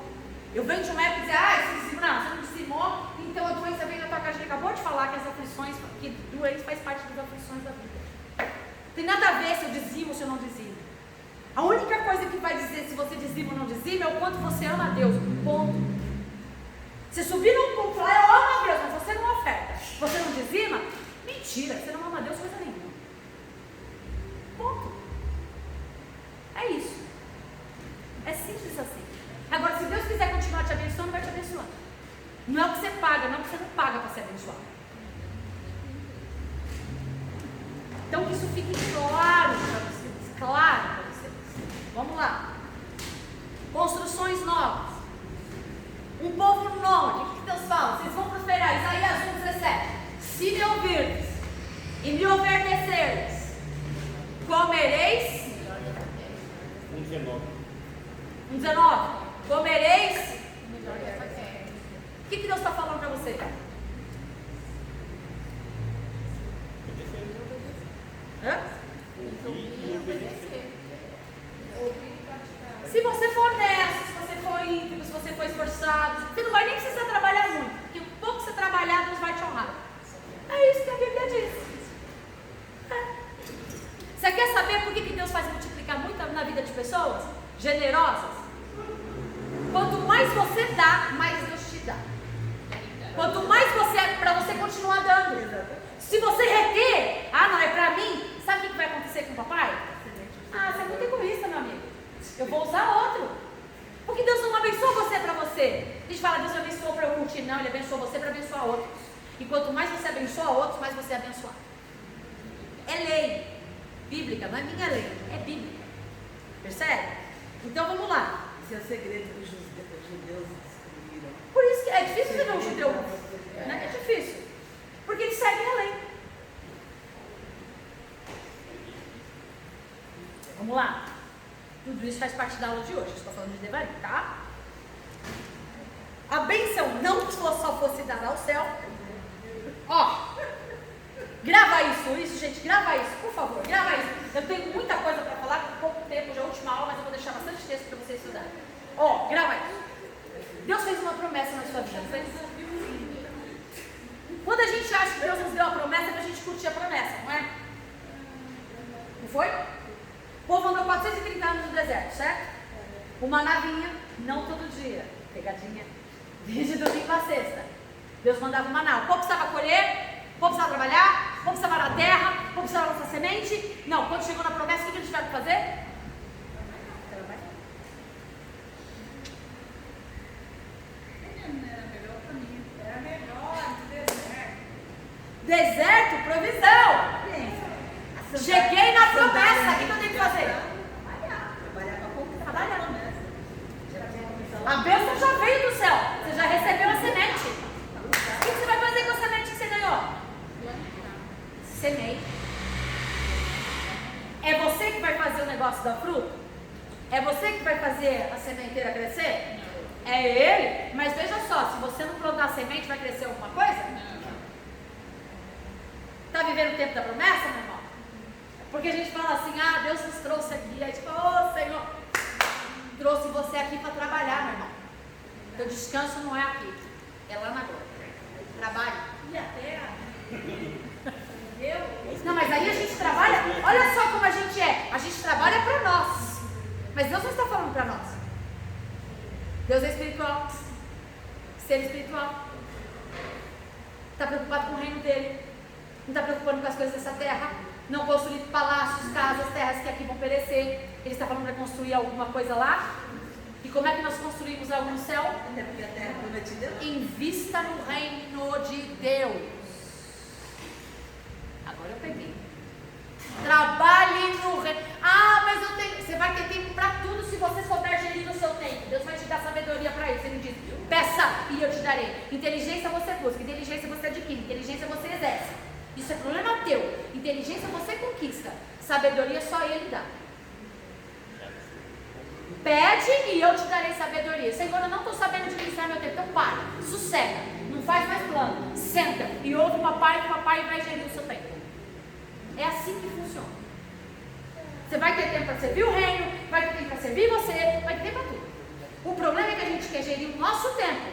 Eu venho de uma época e dizer, esse dizimou, não, você não dizimou, então a doença veio na tua casa. Ele acabou de falar que as aflições, que doença faz parte das aflições da vida. Tem nada a ver se eu dizimo ou se eu não dizimo. A única coisa que vai dizer se você dizima ou não dizima é o quanto você ama a Deus. Ponto. Você subir num ponto e falar, eu amo a Deus, mas você não oferta, você não dizima, mentira, você não ama a Deus coisa nenhuma. Ponto. É isso. É simples assim. Agora, se Deus quiser continuar te abençoando, Ele vai te abençoar. Não é o que você paga, não é o que você não paga para ser abençoado. Então, que isso fique claro para vocês. Claro para vocês. Vamos lá. Construções novas. Um povo nômade. O que Deus fala? Vocês vão prosperar. Isaías 1,17. Se me ouvirdes e me obedecerdes, comereis. 1,19. Comereis. O que Deus está falando para você? Hã? Se você for honesto, se você for íntegro, se você for esforçado, você não vai nem precisar trabalhar muito, porque o pouco que você trabalhar, Deus vai te honrar. É isso que a Bíblia diz. Você quer saber por que Deus faz multiplicar muito na vida de pessoas generosas? Quanto mais você dá, mais Deus te dá. Quanto mais você é para você continuar dando. Se você reter, não é para mim, sabe o que vai acontecer com o papai? Você é muito egoísta, meu amigo. Eu vou usar outro. Porque Deus não abençoa você para você. A gente fala, Deus abençoou para eu curtir. Não, Ele abençoou você para abençoar outros. E quanto mais você abençoa outros, mais você é abençoado. É lei bíblica, não é minha lei, é bíblica. Percebe? Então vamos lá. Esse é o segredo que os judeus descobriram. Por isso que é difícil você ver um judeu. Né? É difícil. Porque eles seguem a lei. Vamos lá. Tudo isso faz parte da aula de hoje. Eu estou falando de devarim, tá? A bênção não só fosse dada ao céu. Grava isso, gente, grava isso, por favor, grava isso. Eu tenho muita coisa para falar, com pouco tempo, já é a última aula, mas eu vou deixar bastante texto para vocês estudarem. Grava isso. Deus fez uma promessa na sua vida, não fez? Quando a gente acha que Deus nos deu a promessa, é para a gente curtir a promessa, não é? Não foi? O povo andou 430 anos no deserto, certo? Uma navinha, não todo dia, pegadinha, de domingo a sexta. Deus mandava o maná. O povo precisava colher, o povo precisava trabalhar, o povo precisava na terra, o povo precisava lançar semente. Não, quando chegou na promessa, o que eles tiveram que fazer? Trabalhar. Era melhor para mim. Era melhor no deserto. Deserto, provisão. Cheguei na promessa, o que eu tenho que fazer? Trabalhar para conquistar a Trabalhar. promessa. A bênção já veio do céu, você já recebeu a semente. O que você vai fazer com a semente que você ganhou? Semeie. É você que vai fazer o negócio dar fruto? É você que vai fazer a sementeira crescer? É Ele? Mas veja só, se você não plantar a semente, vai crescer alguma coisa? Está vivendo o tempo da promessa, meu irmão? Porque a gente fala assim, Deus nos trouxe aqui, aí tipo, Senhor, trouxe você aqui para trabalhar, meu irmão. Teu descanso não é aqui, é lá na glória. Trabalhe. E a terra? Não, mas aí a gente trabalha, olha só como a gente é. A gente trabalha para nós. Mas Deus não está falando para nós. Deus é espiritual. Ser espiritual. Está preocupado com o reino dele. Não está preocupado com as coisas dessa terra. Não construir palácios, casas, terras que aqui vão perecer. Ele está falando para construir alguma coisa lá. E como é que nós construímos algo no céu? Até porque a terra prometida é lá. Invista no reino de Deus. Agora eu peguei. Trabalhe no reino. Mas eu tenho. Você vai ter tempo para tudo se você souber gerir o seu tempo. Deus vai te dar sabedoria para isso. Ele diz: peça e eu te darei. Inteligência você busca, inteligência você adquire, inteligência você exerce. Isso é problema teu. Inteligência você conquista. Sabedoria só Ele dá. Pede e eu te darei sabedoria. Senhor, eu não estou sabendo administrar meu tempo. Então para, sossega. Não Não faz mais plano. Senta e ouve o papai, que o papai vai gerir o seu tempo. É assim que funciona. Você vai ter tempo para servir o reino, vai ter tempo para servir você, vai ter tempo para tudo. O problema é que a gente quer gerir o nosso tempo.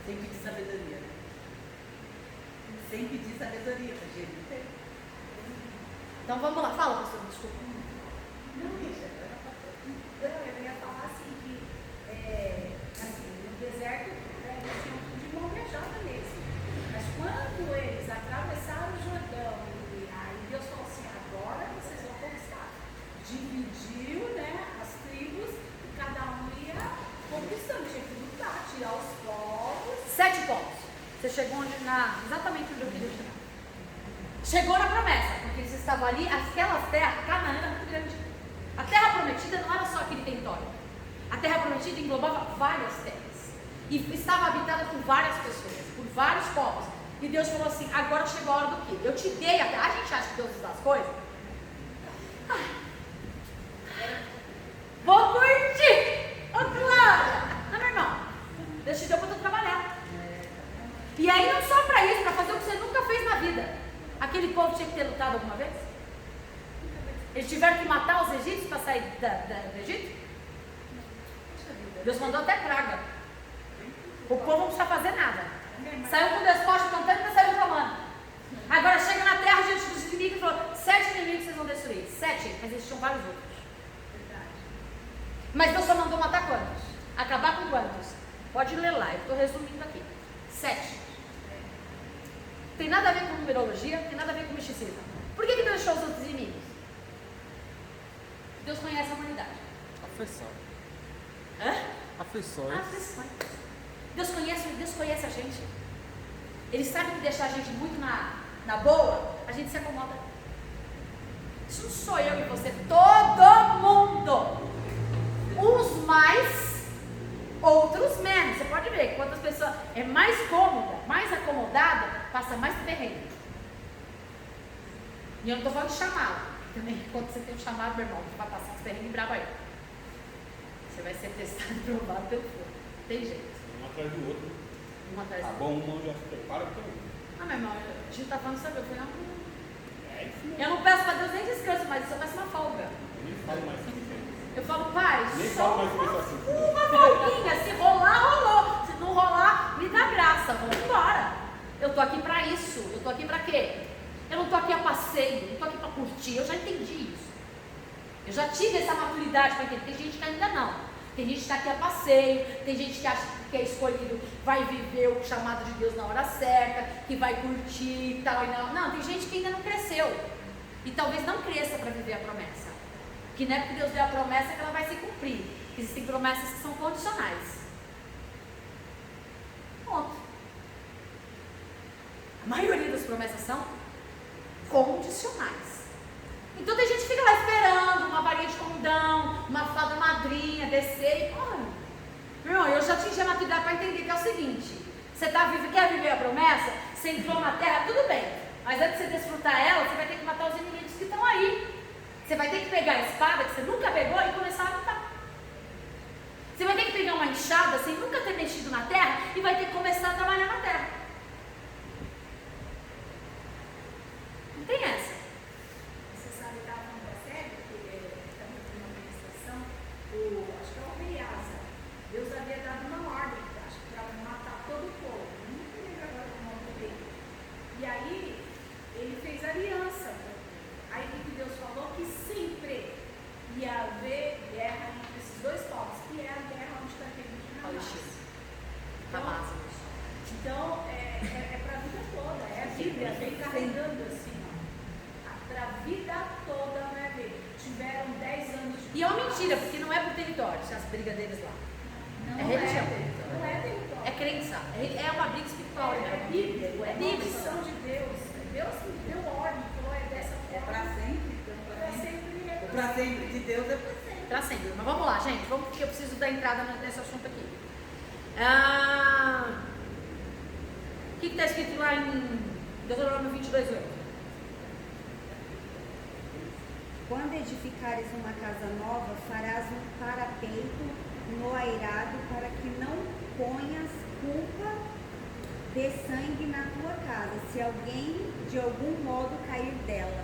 Sem pedir sabedoria. Sem pedir sabedoria para gerir o tempo. Então vamos lá, fala, pastor, desculpa. Não, Lígia, eu ia falar assim que assim, no deserto eles tinham de mão beijada mesmo. Mas quando eles atravessaram o Jordão, e aí Deus falou assim, agora vocês vão conquistar. Dividiu, né, as tribos e cada um ia conquistando, tinha que lutar, tirar os povos. 7 pontos. Você chegou exatamente onde eu queria chegar. Chegou na promessa, porque eles estavam ali, aquelas terras, Canaã era muito grande. A terra prometida não era só aquele território. A terra prometida englobava várias terras. E estava habitada por várias pessoas, por vários povos. E Deus falou assim, agora chegou a hora do quê? Eu te dei a terra. A gente acha que Deus usa as coisas? Vou curtir! Ô Clara! Não, meu irmão. Deus te deu para tu trabalhar. E aí não só para isso, para fazer o que você nunca fez na vida. Aquele povo tinha que ter lutado alguma vez? Eles tiveram que matar os egípcios para sair do Egito? Deus mandou até praga. O povo não precisa fazer nada. Saiu com o despojo cantando e não saiu reclamando. Agora chega na terra diante dos inimigos e falou: 7 inimigos vocês vão destruir. 7, mas existiam vários outros. Mas Deus só mandou matar quantos? Acabar com quantos? Pode ler lá, eu estou resumindo aqui. 7. Tem nada a ver com numerologia, tem nada a ver com misticismo. Por que Deus deixou os outros inimigos? Deus conhece a humanidade. Aflição. Hã? Aflições. Aflições. Deus conhece a gente. Ele sabe que deixar a gente muito na boa, a gente se acomoda. Isso não sou eu e você, todo mundo. Uns mais, outros menos. Você pode ver que quantas pessoas é mais cômoda, mais acomodada, passa mais perrengue. E eu não estou falando de chamado. Também, quando você tem um chamado, meu irmão, você vai passar uns perrengues bravos aí. Você vai ser testado e provado pelo fogo. Tem jeito. Um atrás do outro. Um atrás Tá do bom, outro. um já se prepara para o outro. Ah, meu irmão, a gente está falando sobre eu fui não. É isso mesmo. Eu não peço para Deus nem descanso, mas eu peço uma folga. Eu nem falo mais sobre isso. Eu falo, pai, Nem só falo mais sobre esse assunto. uma folguinha. Se rolar, rolou. Se não rolar, me dá graça. Vamos embora. Eu tô aqui para isso. Eu tô aqui para quê? Eu não tô aqui a passeio. Eu tô aqui para curtir. Eu já entendi isso. Eu já tive essa maturidade para entender. Tem gente que ainda não. Tem gente que está aqui a passeio. Tem gente que acha que é escolhido, vai viver o chamado de Deus na hora certa, que vai curtir e tal. E não, tem gente que ainda não cresceu. E talvez não cresça para viver a promessa. Que não é porque Deus deu a promessa que ela vai se cumprir. Existem promessas que são condicionais. Ponto. A maioria das promessas são condicionais. Então tem gente que fica lá esperando uma varinha de condão, uma fada madrinha descer e... meu irmão, eu já atingi a maturidade para entender que é o seguinte: você quer viver a promessa? Você entrou na terra, tudo bem. Mas antes de você desfrutar ela, você vai ter que matar os inimigos que estão aí. Você vai ter que pegar a espada que você nunca pegou e começar a lutar. Você vai ter que pegar uma enxada sem nunca ter mexido na terra e vai ter que começar a trabalhar na terra. Não tem essa. Você sabe que ela não percebe, porque também tem uma administração, acho que é o rei Asa. Deus havia dado uma ordem, acho que para matar todo o povo. Não me lembro agora o nome dele. E aí, ele fez aliança. Aí o que Deus falou? Que sempre ia haver guerra entre esses dois povos, que é a guerra onde está tendo de Hamas. Então, é para a vida toda, é a Bíblia, vem carregando assim, para a vida toda vai haver. Tiveram 10 anos de... E é uma mentira, porque não é por território, as brigadeiras lá. Não É religião. Não é território. É crença. É uma briga espiritual. É Bíblia, é Bíblia. maldição de Deus. Deus deu ordem, falou, é dessa É forma. para sempre. Para sempre é O para sempre de Deus é para sempre. Pra sempre. Mas vamos lá, gente. Vamos, porque eu preciso dar entrada nesse assunto aqui. O que está escrito lá em Deuteronômio 22:8? Quando edificares uma casa nova, farás um parapeito no airado para que não ponhas culpa de sangue na tua casa, se alguém de algum modo cair dela.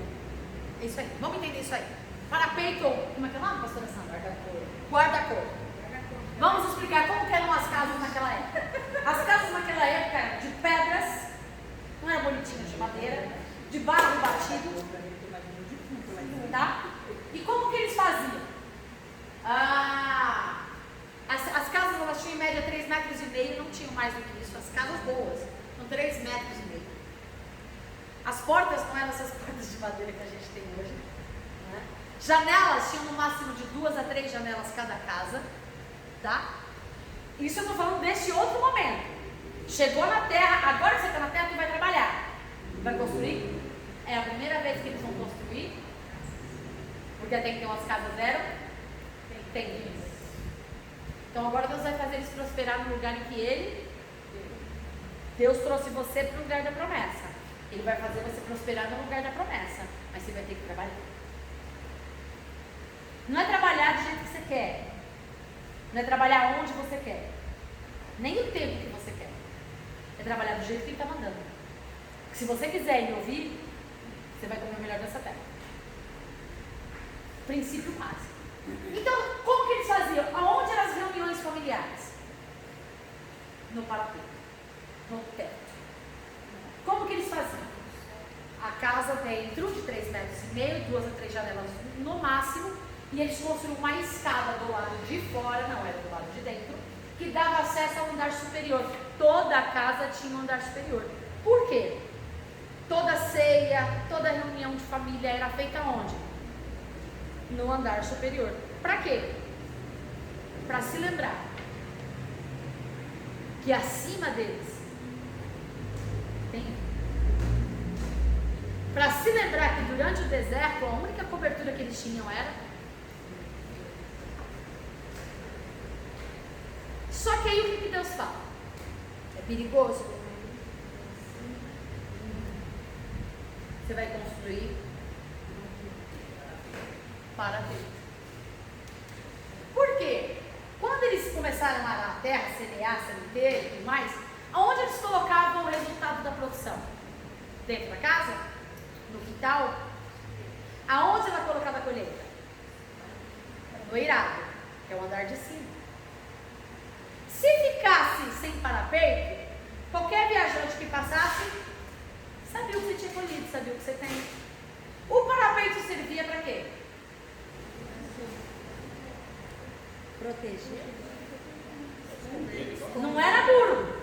É isso aí. Vamos entender isso aí. Parapeito, como é que é o nome, pastora Sandra? Guarda-corpo. Vamos explicar como que eram as casas naquela época. As casas naquela época eram de pedras, não era bonitinha, de madeira, de barro batido, tá? E como que eles faziam? As casas, elas tinham em média 3,5 metros, não tinham mais do que isso. As casas boas, com 3,5 metros. As portas não eram essas portas de madeira que a gente tem hoje, né? Janelas tinham no máximo de 2 a 3 janelas cada casa, tá? Isso eu estou falando desse outro momento. Chegou na terra, agora que você está na terra, tu vai trabalhar. Vai construir? É a primeira vez que eles vão construir, porque até então as casas eram tem. Então agora Deus vai fazer eles prosperar no lugar em que Deus trouxe você para o lugar da promessa. Ele vai fazer você prosperar no lugar da promessa, mas você vai ter que trabalhar. Não é trabalhar do jeito que você quer, não é trabalhar onde você quer, nem o tempo que você quer. É trabalhar do jeito que Ele está mandando. Porque se você quiser me ouvir, você vai comer o melhor dessa terra. Princípio básico. Então, como que eles faziam? Aonde eram as reuniões familiares? No parapeito, no teto. Como que eles faziam? A casa dentro de 3,5 metros, 2 a 3 janelas no máximo, e eles construíram uma escada do lado de fora, não era do lado de dentro, que dava acesso ao andar superior. Toda a casa tinha um andar superior. Por quê? Toda ceia, toda reunião de família era feita onde? No andar superior. Para quê? Para se lembrar que acima deles tem. Para se lembrar que durante o deserto a única cobertura que eles tinham era. Só que aí o que Deus fala? É perigoso. Você vai construir para Deus. Por quê? Quando eles começaram a arar a terra, semear, sementeiro e tudo mais, aonde eles colocavam o resultado da produção? Dentro da casa? No quintal? Aonde ela colocava a colheita? No eirado, que é o andar de cima. Se ficasse sem parapeito, qualquer viajante que passasse sabia o que você tinha colhido, sabia o que você tem. O parapeito servia para quê? Proteger. Não era muro.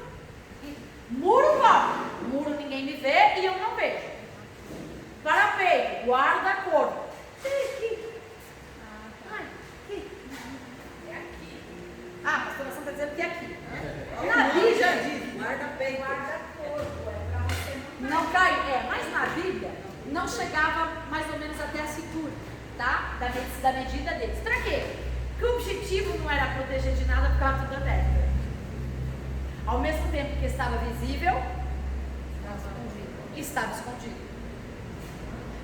Muro como? Muro ninguém me vê e eu não vejo. Parapeito, guarda-corpo. Aqui. É aqui. Ah, a pastora Santa está dizendo que é aqui. Na Bíblia, Guarda-peito. Guarda-corpo, é para você não cai, mas na Bíblia não chegava mais ou menos até a cintura, tá? Da medida deles. Para quê? Porque o objetivo não era proteger de nada por causa tudo aberto. Ao mesmo tempo que estava visível, estava escondido.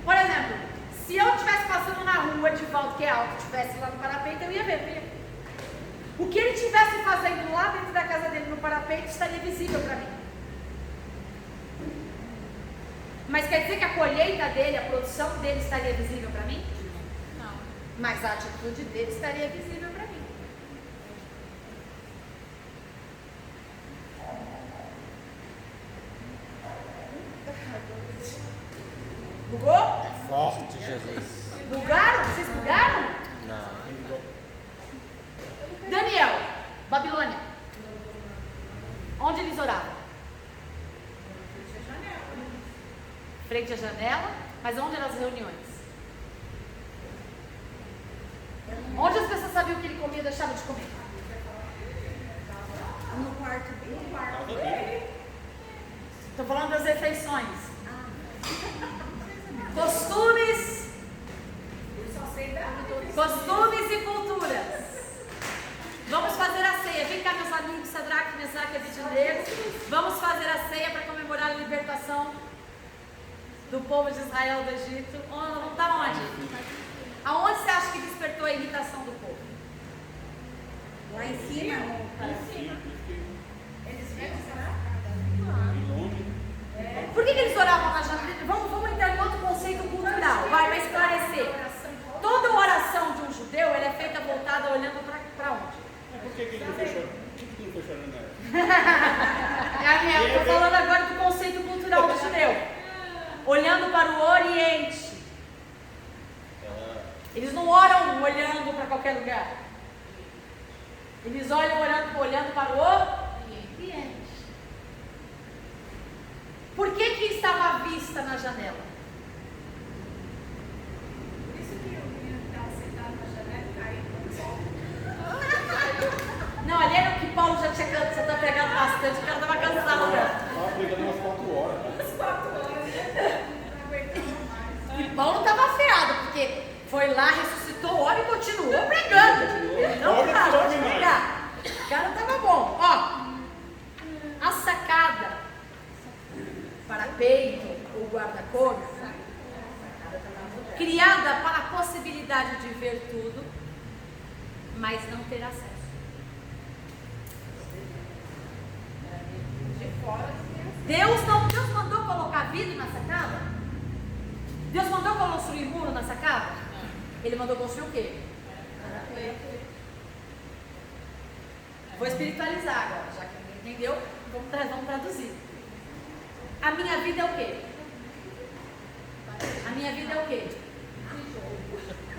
Por exemplo, se eu estivesse passando na rua de volta, que é alto, estivesse lá no parapeito, eu ia ver. O que ele estivesse fazendo lá dentro da casa dele no parapeito estaria visível para mim. Mas quer dizer que a colheita dele, a produção dele estaria visível para mim? Não. Mas a atitude dele estaria visível para mim. Bugou? Forte, Jesus. Bugaram? Vocês bugaram? Não. Daniel, Babilônia. Onde eles oravam? Frente à janela. Mas onde eram as reuniões? Onde as pessoas sabiam o que ele comia e deixavam de comer? No quarto dele. Estou falando das refeições. Costumes. Costumes e culturas. Vamos fazer a ceia. Vem cá, meus amigos, Sadraque, Mesaque e Abednego. Vamos fazer a ceia para comemorar a libertação do povo de Israel do Egito. Está onde? Aonde você acha que despertou a irritação do povo? Lá em cima. Eles Por que eles oravam na janela? Vamos entrar em outro conceito cultural, vai esclarecer. Toda oração de um judeu, ela é feita voltada olhando para onde? Por que ele não foi chorando? Por que ele não foi chorando nela? Eu estou falando agora do conceito cultural do judeu. Olhando para o Oriente. Eles não oram olhando para qualquer lugar. Eles olham olhando para o Oriente. Por que estava à vista na janela? Por isso que o menino estava sentado na janela e caiu no sol. Não, ali era o que Paulo já tinha pregado bastante, o cara estava cansado. Estava pregando umas 4 horas. Umas 4 horas, né? Não aguentava mais. E Paulo estava afiado, porque foi lá, ressuscitou o homem e continuou pregando. Ele não parou de pregar. O cara estava bom. Ó, a sacada para peito ou guarda-corpo, criada para a possibilidade de ver tudo, mas não ter acesso. Deus mandou colocar vidro na sacada? Deus mandou construir muro na sacada? Ele mandou construir o quê? Vou espiritualizar agora, já que ninguém entendeu, vamos traduzir. A minha vida é o quê? A minha vida é o quê?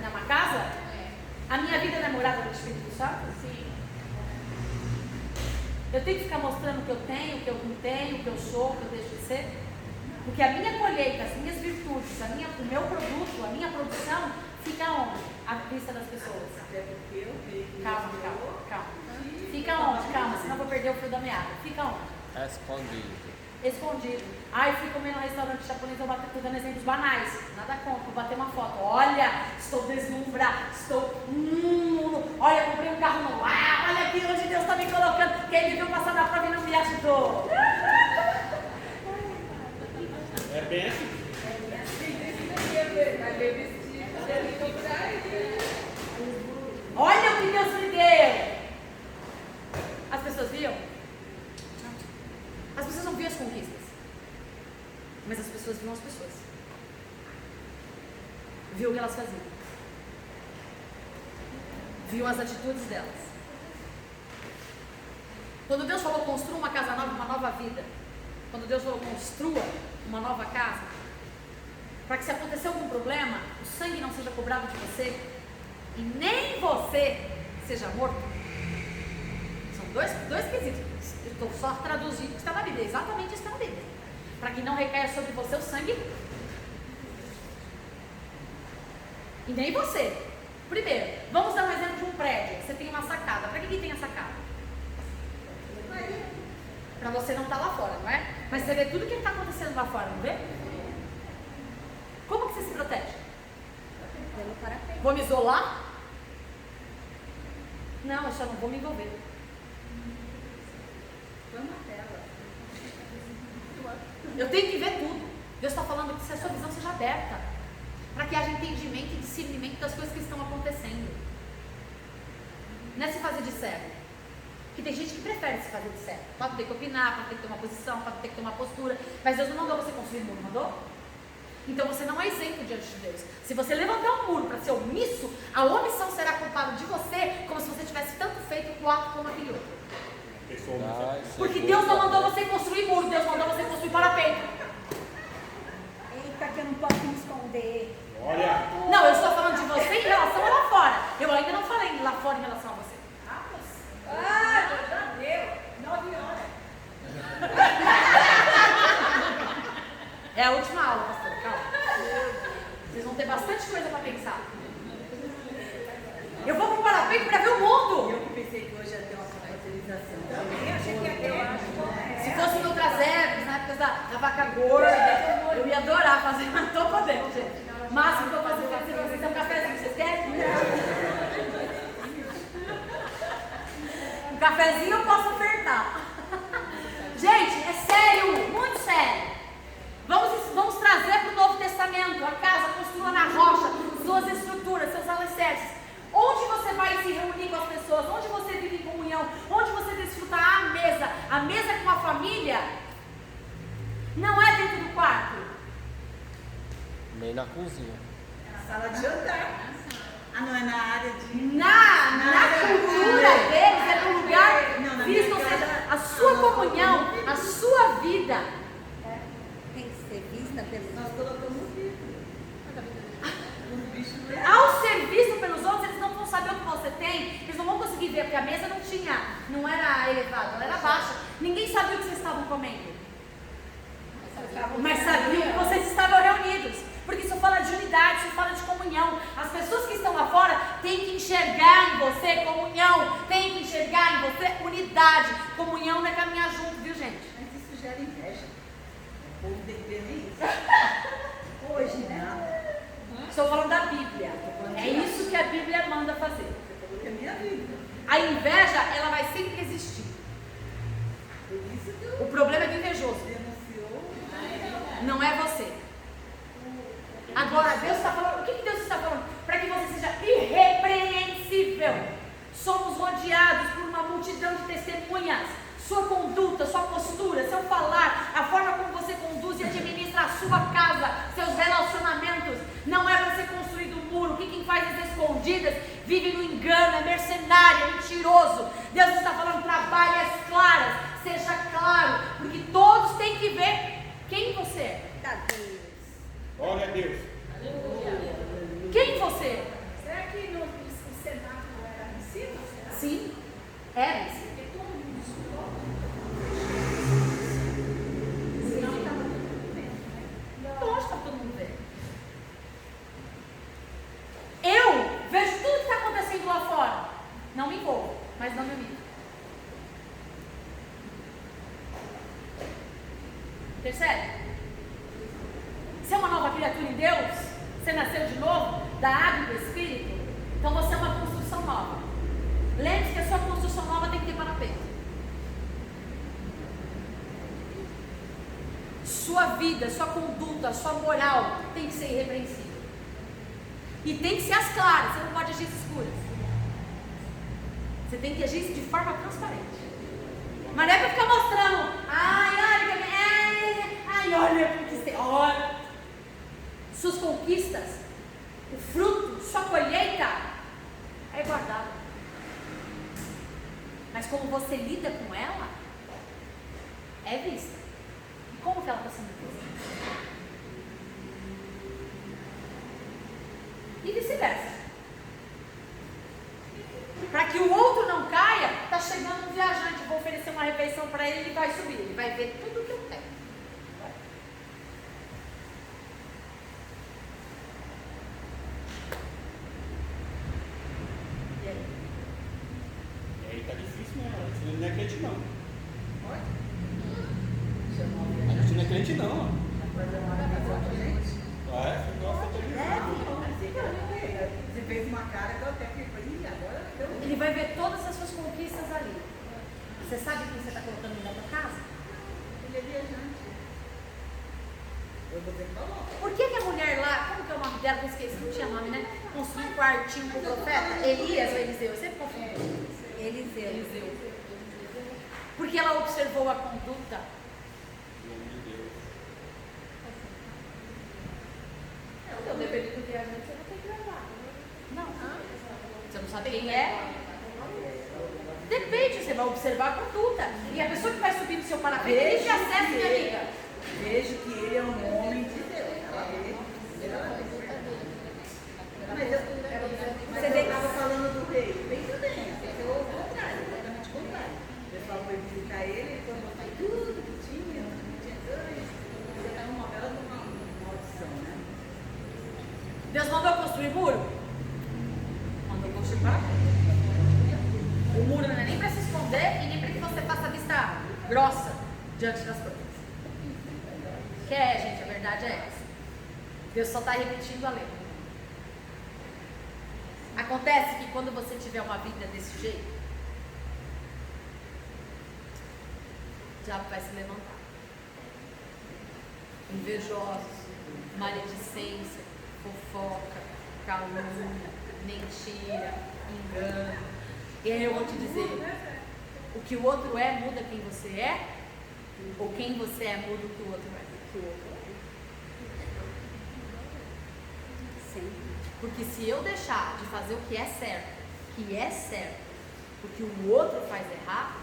É uma casa? A minha vida não é morada do Espírito Santo? Sim. Eu tenho que ficar mostrando o que eu tenho, o que eu não tenho, o que eu sou, o que eu deixo de ser? Porque a minha colheita, as minhas virtudes, o meu produto, a minha produção, fica onde? À vista das pessoas. Calma. Fica onde? Calma, senão eu vou perder o fio da meada. Fica onde? Escondido. Ai, fui comer no restaurante japonês, eu estou dando exemplos banais. Nada contra, vou bater uma foto. Olha, estou deslumbrada, olha, comprei um carro novo. Ah, olha aqui onde Deus está me colocando. Quem me viu passar na prova e não me ajudou. É bem assim. Olha o que Deus me deu. As pessoas viam? As pessoas não viam as conquistas, mas as pessoas viam as pessoas. Viu o que elas faziam. Viu as atitudes delas. Quando Deus falou construa uma casa nova, uma nova vida, quando Deus falou construa uma nova casa, para que se acontecer algum problema, o sangue não seja cobrado de você e nem você seja morto. São dois quesitos. Eu estou só traduzindo o que está na Bíblia, exatamente isso que está na Bíblia. Para que não recaia sobre você o sangue. E nem você. Primeiro, vamos dar um exemplo de um prédio. Você tem uma sacada. Para que tem a sacada? Para você não estar lá fora, não é? Mas você vê tudo que está acontecendo lá fora, não vê? Como que você se protege? Pelo parapeito. Vou me isolar? Não, eu só não vou me envolver. Eu tenho que ver tudo. Deus está falando que se a sua visão seja aberta, para que haja entendimento e discernimento das coisas que estão acontecendo. Não é se fazer de cego. Porque tem gente que prefere se fazer de cego. Pode ter que opinar, pode ter que ter uma posição, pode ter que ter uma postura. Mas Deus não mandou você construir muro, mandou? Então você não é isento diante de Deus. Se você levantar um muro para ser omisso, a omissão será culpada de você, como se você tivesse tanto feito o ato como aquele outro. Porque Deus não mandou você construir muro, Deus mandou você construir parapeito. Eita, que eu não posso me esconder. Olha. Não, eu estou falando de você em relação a lá fora. Eu ainda não falei lá fora em relação a você. Já deu. 9 horas. É a última aula, pastor. Calma. Vocês vão ter bastante coisa para pensar. Eu vou para o parapeito para ver o mundo. Eu que pensei que hoje ia ter uma confraternização. Eu achei que ia ter, eu acho. Se fosse no Trazebres, na época da vaca gorda, eu ia adorar fazer, mas não estou podendo, gente. O máximo que eu faço é vocês um cafezinho, vocês querem? Um cafezinho eu posso ofertar. Gente, é sério, muito sério. Vamos trazer para o Novo Testamento, a casa construída na rocha, suas estruturas, seus alicerces. Onde você vai se reunir com as pessoas, onde você vive em comunhão, onde você desfruta a mesa com a família, não é dentro do Nem na cozinha. Sala de jantar. Ah, não, é na área de... Na cultura deles é no lugar Não, na visto, minha ou seja, casa, a sua comunhão, a sua vida. Tem que ser vista pelos Nós colocamos o vidro. Os bichos não é. Ao ser visto pelos outros, eles não vão saber o que você tem, eles não vão conseguir ver, porque a mesa não era elevada, ela era baixa. Ninguém sabia o que vocês estavam comendo, mas sabiam que vocês estavam reunidos, porque isso fala de unidade, isso fala de comunhão. As pessoas que estão lá fora têm que enxergar em você comunhão, têm que enxergar em você unidade. Comunhão não é caminhar junto, viu, gente? Mas isso gera inveja. O povo tem que ver nem isso. Hoje, né? Estou falando da Bíblia. É isso que a Bíblia manda fazer. Você falou que é minha vida. A inveja, ela vai sempre existir. Por isso que eu O problema é do invejoso, denunciou. não é você. Agora, Deus está falando, o que Deus está falando? Para que você seja irrepreensível. Somos rodeados por uma multidão de testemunhas. Sua conduta, sua postura, seu falar, a forma como você conduz e administra a sua casa, seus relacionamentos, não é para ser construído um muro, que quem faz as escondidas vive no engano, é mercenário, é mentiroso. Deus está falando, trabalhe as claras, seja claro, porque todos têm que ver quem você é. Glória a Deus. Quem você é? Será que no cenáculo era em cima? Será? Sim, é isso. Porque todo mundo escutou. Senão estava tudo bem, né? Lógico que está todo mundo vendo. Eu vejo tudo que está acontecendo lá fora. Não me envolvo, mas não me humilho. Percebe? Você é uma nova criatura em Deus? Você nasceu de novo? Da água e do Espírito? Então você é uma construção nova. Lembre-se que a sua construção nova tem que ter parapeito. Sua vida, sua conduta, sua moral tem que ser irrepreensível. E tem que ser às claras, você não pode agir às escuras. Você tem que agir de forma transparente. Mas não é para ficar mostrando, olha, conquistei, olha. Suas conquistas, o fruto, sua colheita é guardada. Mas como você lida com ela, é vista. E como que ela está sendo vista? E vice-versa. Para que o outro não caia, está chegando um viajante, vou oferecer uma refeição para ele, ele vai subir, ele vai ver tudo que eu tenho. E aí tá difícil, né? A gente não é crente não. Chamou A gente não é crente não. Vai fazer uma casa pra gente? Você gosta de Você fez uma cara que eu até fiquei, agora deu. Ele vai ver todas as suas conquistas ali. Você sabe quem você está colocando na tua casa? Ele é viajante. Eu vou ter que falar. Por que a mulher lá, como que é o nome dela? Eu esqueci, não tinha nome, né? Construiu um quartinho com o profeta? Elias ou Eliseu? Eu sempre confundo. Eliseu. Porque ela observou a conduta. Então, dependendo do viajante, você não tem que levar. Não. Você não sabe quem é? Depende, você vai observar a conduta. E a pessoa que vai subir no seu parapeito, ele te acessa, minha amiga. Vejo que ele é um homem de Deus. Ela vê. Mas Você eu vê estava falando do rei. Bem também. Eu ao contrário, completamente contrário. O pessoal foi visitar ele, ele foi mostrar tudo que tinha, não tinha ganho. Você estava uma bela de uma maldição, né? Deus mandou construir muro? Mandou construir parapeito. O muro não é nem para se esconder e nem para que você faça vista grossa diante das coisas. Que é, gente, a verdade é essa. Deus só está repetindo a lei. Acontece que quando você tiver uma vida desse jeito, o diabo vai se levantar. Invejosos, maledicência, fofoca, calúnia, mentira, engano. E aí eu vou te dizer, o que o outro é muda quem você é, ou quem você é muda o que o outro é. sempre. Porque se eu deixar de fazer o que é certo, porque o outro faz errado,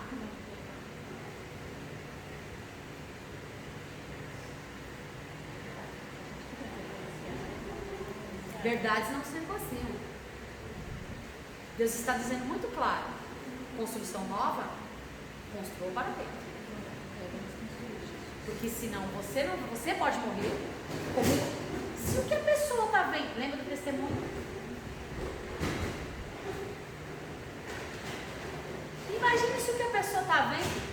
verdades não se negociam. Deus está dizendo muito claro: construção nova, construa para dentro. Porque senão você pode morrer. Se o que a pessoa está vendo, lembra do testemunho? Imagine se o que a pessoa está vendo.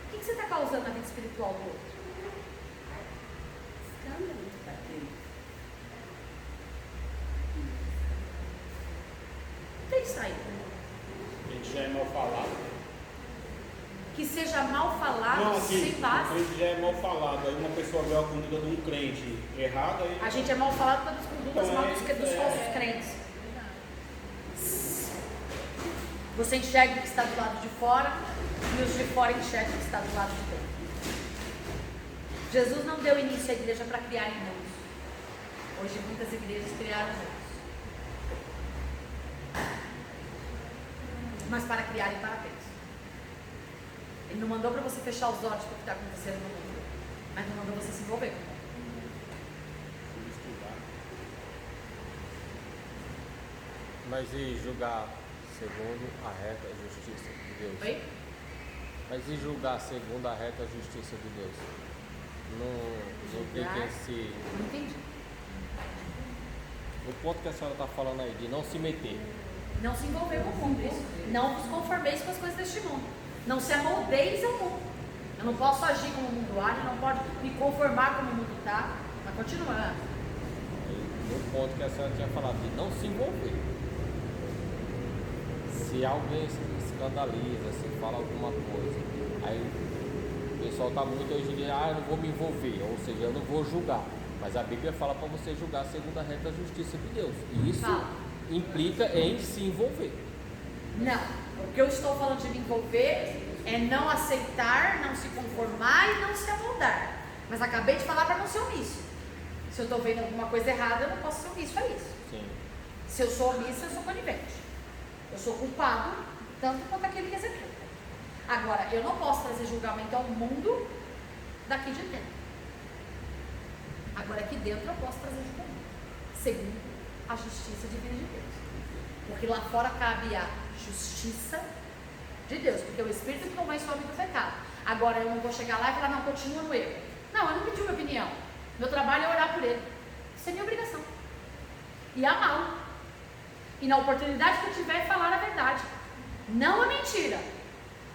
O que você está causando na vida espiritual do outro? Escândalo. Não tem saída. A gente já é mal falado. Que seja mal falado, Não, sem assim, a base. gente já é mal falado. Aí uma pessoa vê a conduta de um crente errada aí. A gente é mal falado pelas condutas Então, mal dos falsos crentes. Você enxerga o que está do lado de fora e os de fora enxergam o que está do lado de dentro. Jesus não deu início à igreja para criar irmãos. Hoje muitas igrejas criaram irmãos. Mas para criarem parabéns. Ele não mandou para você fechar os olhos para o que está acontecendo no mundo, mas não mandou você se envolver com o mundo. Mas e julgar segundo a reta justiça de Deus? Oi? Mas e julgar segundo a reta justiça de Deus? Não Julgar? implica em si. Não entendi. O ponto que a senhora está falando aí, de não se meter. Não se envolver com o mundo. Isso. Não vos conformeis com as coisas deste mundo. Não se amoldeis ao mundo. Eu não posso agir como o mundo age, não pode me conformar como o mundo está. Mas continua. No ponto que a senhora tinha falado, de não se envolver. Se alguém se escandaliza, se fala alguma coisa, aí o pessoal está muito hoje em dia, eu não vou me envolver, ou seja, eu não vou julgar. Mas a Bíblia fala para você julgar segundo a reta justiça de Deus. E isso implica em se envolver. Não. O que eu estou falando de me envolver é não aceitar, não se conformar e não se amoldar. Mas acabei de falar para não ser omisso. Se eu estou vendo alguma coisa errada, eu não posso ser omisso a isso. Sim. Se eu sou omissa, eu sou conivente. Eu sou culpado, tanto quanto aquele que executa. Agora, eu não posso trazer julgamento ao mundo daqui de dentro. Agora, aqui dentro eu posso trazer julgamento, segundo a justiça divina de Deus. Porque lá fora cabe a justiça de Deus, porque é o Espírito que convence o homem do pecado. Agora, eu não vou chegar lá e falar, não, continua no erro. Não, eu não pedi minha opinião. Meu trabalho é orar por ele. Isso é minha obrigação. E amá-lo. E na oportunidade que eu tiver, falar a verdade. Não a mentira.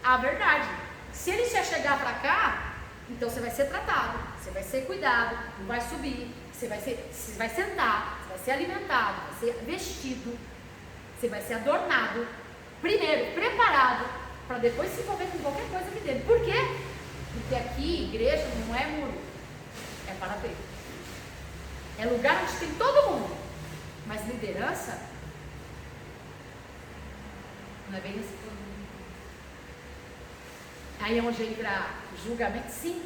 A verdade. Se ele já chegar para cá, então você vai ser tratado, você vai ser cuidado, não vai subir, você vai sentar, você vai ser alimentado, vai ser vestido, você vai ser adornado. Primeiro, preparado, para depois se envolver com qualquer coisa aqui dentro. Por quê? Porque aqui, igreja, não é muro, é parapeito. É lugar onde tem todo mundo. Mas liderança não é bem assim. Aí é onde entra julgamento. Sim,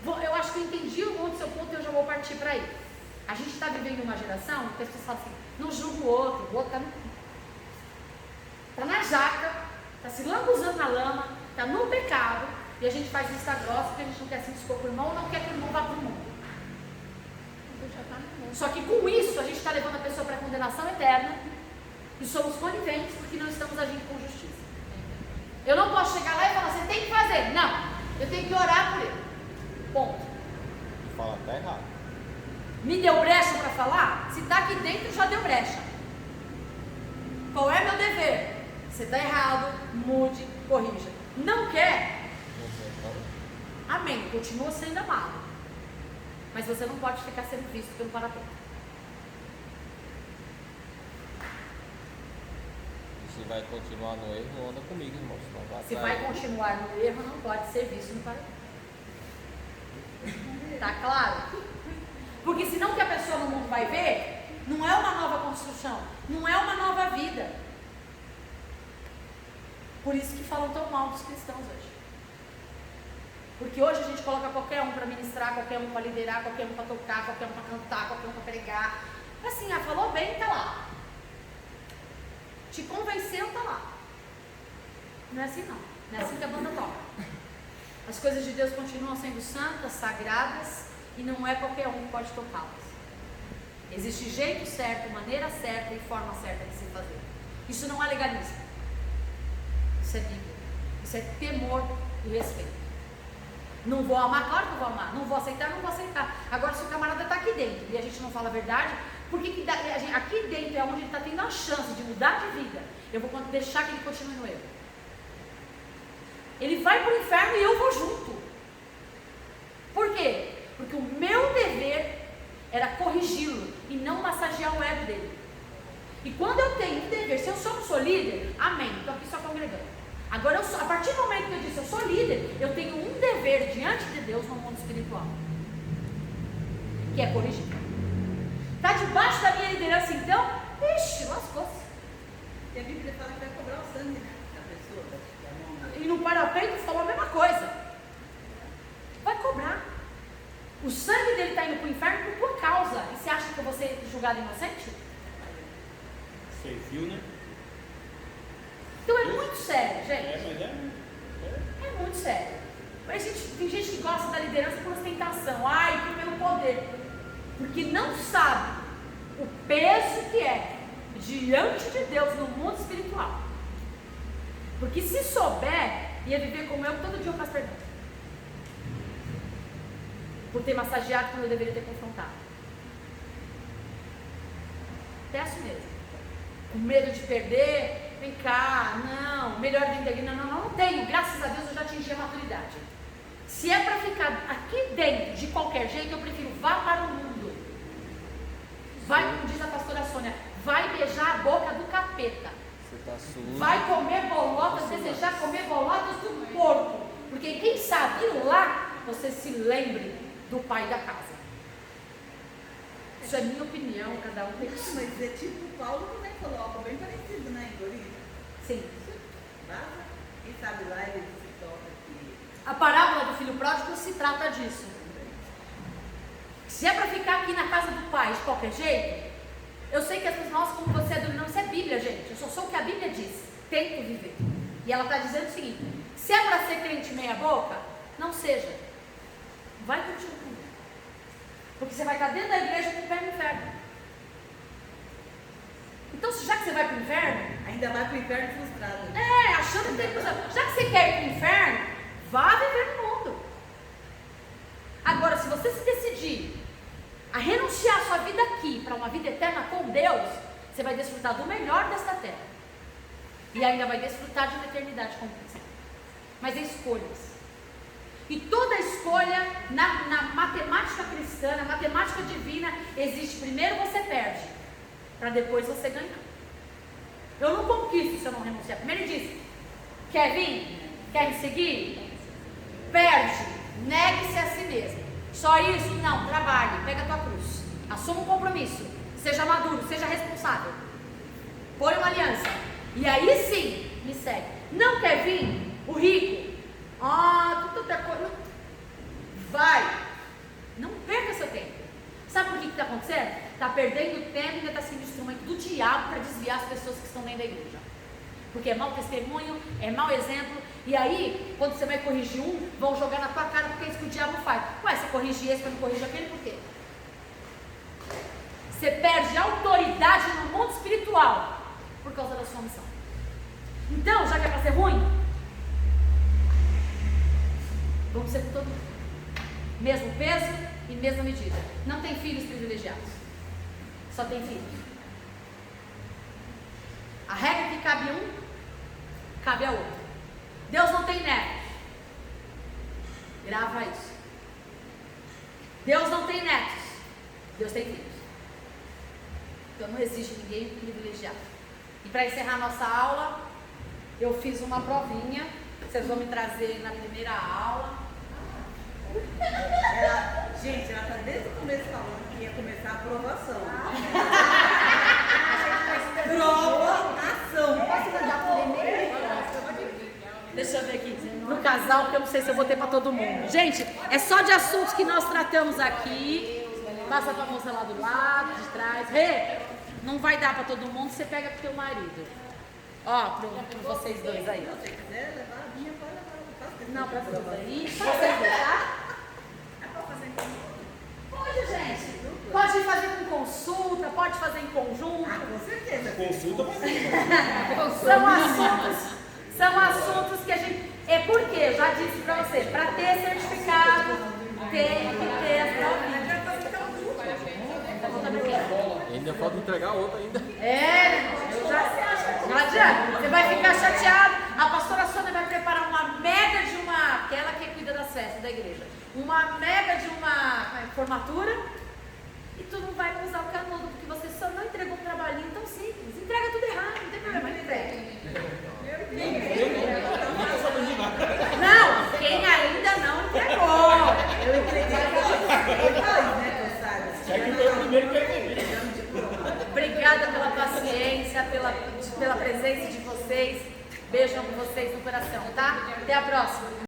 eu acho que eu entendi o seu ponto e eu já vou partir para aí. A gente está vivendo uma geração que as pessoas falam assim, não julga o outro está na jaca, está se lambuzando na lama, está no pecado, e a gente faz vista grossa porque a gente não quer se dispor com o irmão ou não quer que o irmão vá para o mundo. Só que com isso a gente está levando a pessoa para a condenação eterna e somos coniventes porque não estamos agindo com justiça. Eu não posso chegar lá e falar, você tem que fazer. Não, eu tenho que orar por ele. Ponto. Fala, tá errado. Me deu brecha para falar? Se está aqui dentro, já deu brecha. Qual é meu dever? Você está errado, mude, corrija. Não quer? Amém, continua sendo amado. Mas você não pode ficar sendo visto pelo parapeito. Se vai continuar no erro, não anda comigo, irmão. Se vai continuar no erro, não pode ser visto no parapeito. Tá claro? Porque senão o que a pessoa no mundo vai ver não é uma nova construção, não é uma nova vida. Por isso que falam tão mal dos cristãos hoje. Porque hoje a gente coloca qualquer um para ministrar, qualquer um para liderar, qualquer um para tocar, qualquer um para cantar, qualquer um para pregar. Assim, falou bem, tá lá. Te convenceu, tá lá. Não é assim não. Não é assim que a banda toca. As coisas de Deus continuam sendo santas, sagradas, e não é qualquer um que pode tocá-las. Existe jeito certo, maneira certa e forma certa de se fazer. Isso não é legalismo. Isso é Bíblia. Isso é temor e respeito. Não vou amar, claro que eu vou amar. Não vou aceitar, não vou aceitar. Agora, se o camarada está aqui dentro e a gente não fala a verdade, por que aqui dentro é onde ele está tendo a chance de mudar de vida? Eu vou deixar que ele continue no erro. Ele vai para o inferno e eu vou junto. Por quê? Porque o meu dever era corrigi-lo e não massagear o ego dele. E quando eu tenho um dever, se eu não sou líder, amém, estou aqui só congregando. Agora, a partir do momento que eu disse eu sou líder, eu tenho um dever diante de Deus no mundo espiritual, que é corrigir. Está debaixo da minha liderança então? Ixi, lascou-se. E a Bíblia fala que vai cobrar o sangue da pessoa, da mão. E no parapeito falou a mesma coisa. Vai cobrar. O sangue dele está indo para o inferno por tua causa. E você acha que eu vou ser julgado inocente? Você viu, né? Então é muito sério, gente. Mas É muito sério. Mas, tem gente que gosta da liderança por ostentação. Ai, pelo poder. Porque não sabe o peso que é diante de Deus no mundo espiritual. Porque se souber, ia viver como eu, todo dia eu faço pergunta. Por ter massageado quando eu deveria ter confrontado. Peço mesmo. Com medo de perder, vem cá, não, melhor dentro da igreja, não tenho, graças a Deus eu já atingi a maturidade. Se é para ficar aqui dentro de qualquer jeito, eu prefiro vá para o mundo. Vai, como diz a pastora Sônia, vai beijar a boca do capeta. Você tá sujo. Vai comer bolotas, desejar comer bolotas do porco. Porque quem sabe lá, você se lembre do pai da casa. Isso é minha opinião, cada um tem isso. Mas é tipo, Paulo também coloca, bem parecido, né, em Corinto? Sim. Vaza, quem sabe lá ele se toca aqui. A parábola do filho pródigo se trata disso. Se é para ficar aqui na casa do pai de qualquer jeito, eu sei que as pessoas, nossa, como você é dominante, isso é Bíblia, gente. Eu só sou o que a Bíblia diz. Tento viver. E ela está dizendo o seguinte: se é para ser crente meia boca, não seja. Vai continuar. Porque você vai estar dentro da igreja com o pé no inferno. Então, já que você vai para o inferno, Ainda vai para o inferno frustrado. achando que tem coisa. Já que você quer ir para o inferno, vá viver no mundo. Agora, se você se decidir a renunciar a sua vida aqui para uma vida eterna com Deus, você vai desfrutar do melhor desta terra. E ainda vai desfrutar de uma eternidade com Cristo. Mas é escolhas. E toda escolha na matemática cristã, na matemática divina, existe primeiro você perde, para depois você ganhar. Eu não conquisto se eu não renunciar. Primeiro ele diz: quer vir? Quer me seguir? Perde, negue-se a si mesmo. Só isso? Não, trabalhe, pega a tua cruz, assuma um compromisso, seja maduro, seja responsável, põe uma aliança, e aí sim me segue. Não quer vir? O rico, tanta coisa, vai, não perca seu tempo. Sabe por que está acontecendo? Está perdendo tempo e ainda está sendo instrumento do diabo para desviar as pessoas que estão dentro da igreja. Porque é mau testemunho, é mau exemplo. E aí, quando você vai corrigir um, vão jogar na tua cara porque é isso que o diabo faz. Ué, você corrige esse para não corrigir aquele, por quê? Você perde autoridade no mundo espiritual por causa da sua missão. Então, já que é para ser ruim, vamos ser com todo mundo. Mesmo peso e mesma medida. Não tem filhos privilegiados. Só tem filhos. A regra que cabe um, cabe a outro. Deus não tem netos. Grava isso. Deus não tem netos. Deus tem filhos. Então não existe ninguém privilegiado. E para encerrar nossa aula, eu fiz uma provinha. Vocês vão me trazer na primeira aula. Gente, ela está desde o começo falando que ia começar a aprovação. Provação. Deixa eu ver aqui. No caso. casal, porque eu não sei se eu vou ter pra todo mundo. Gente, é só de assuntos que nós tratamos aqui. Passa pra moça lá do lado, de trás. Rê, não vai dar pra todo mundo, você pega pro teu marido. Ó, pro vocês dois aí, ó. Se quiser levar a minha, pode levar. Não, pra vocês aí. Vocês dois, tá? Pode, gente. Pode fazer com consulta, pode fazer em conjunto. Com certeza. Consulta vai ser. São assuntos que a gente. É porque, já disse pra você, pra ter certificado, tem que ter as provinhas. Ainda falta entregar outra ainda. Eu já não adianta. Você vai ficar chateado. A pastora Sônia vai preparar uma mega de uma. Aquela que cuida das festas da igreja. Uma mega de uma formatura. E tu não vai usar o canudo, porque você só não entregou um trabalhinho tão simples. Entrega tudo errado, não tem problema, entrega. Não, quem ainda não entregou. Eu entreguei depois, né, que eu saiba. Já que foi o primeiro que eu entendi. Obrigada pela paciência, pela presença de vocês. Beijão com vocês no coração, tá? Até a próxima.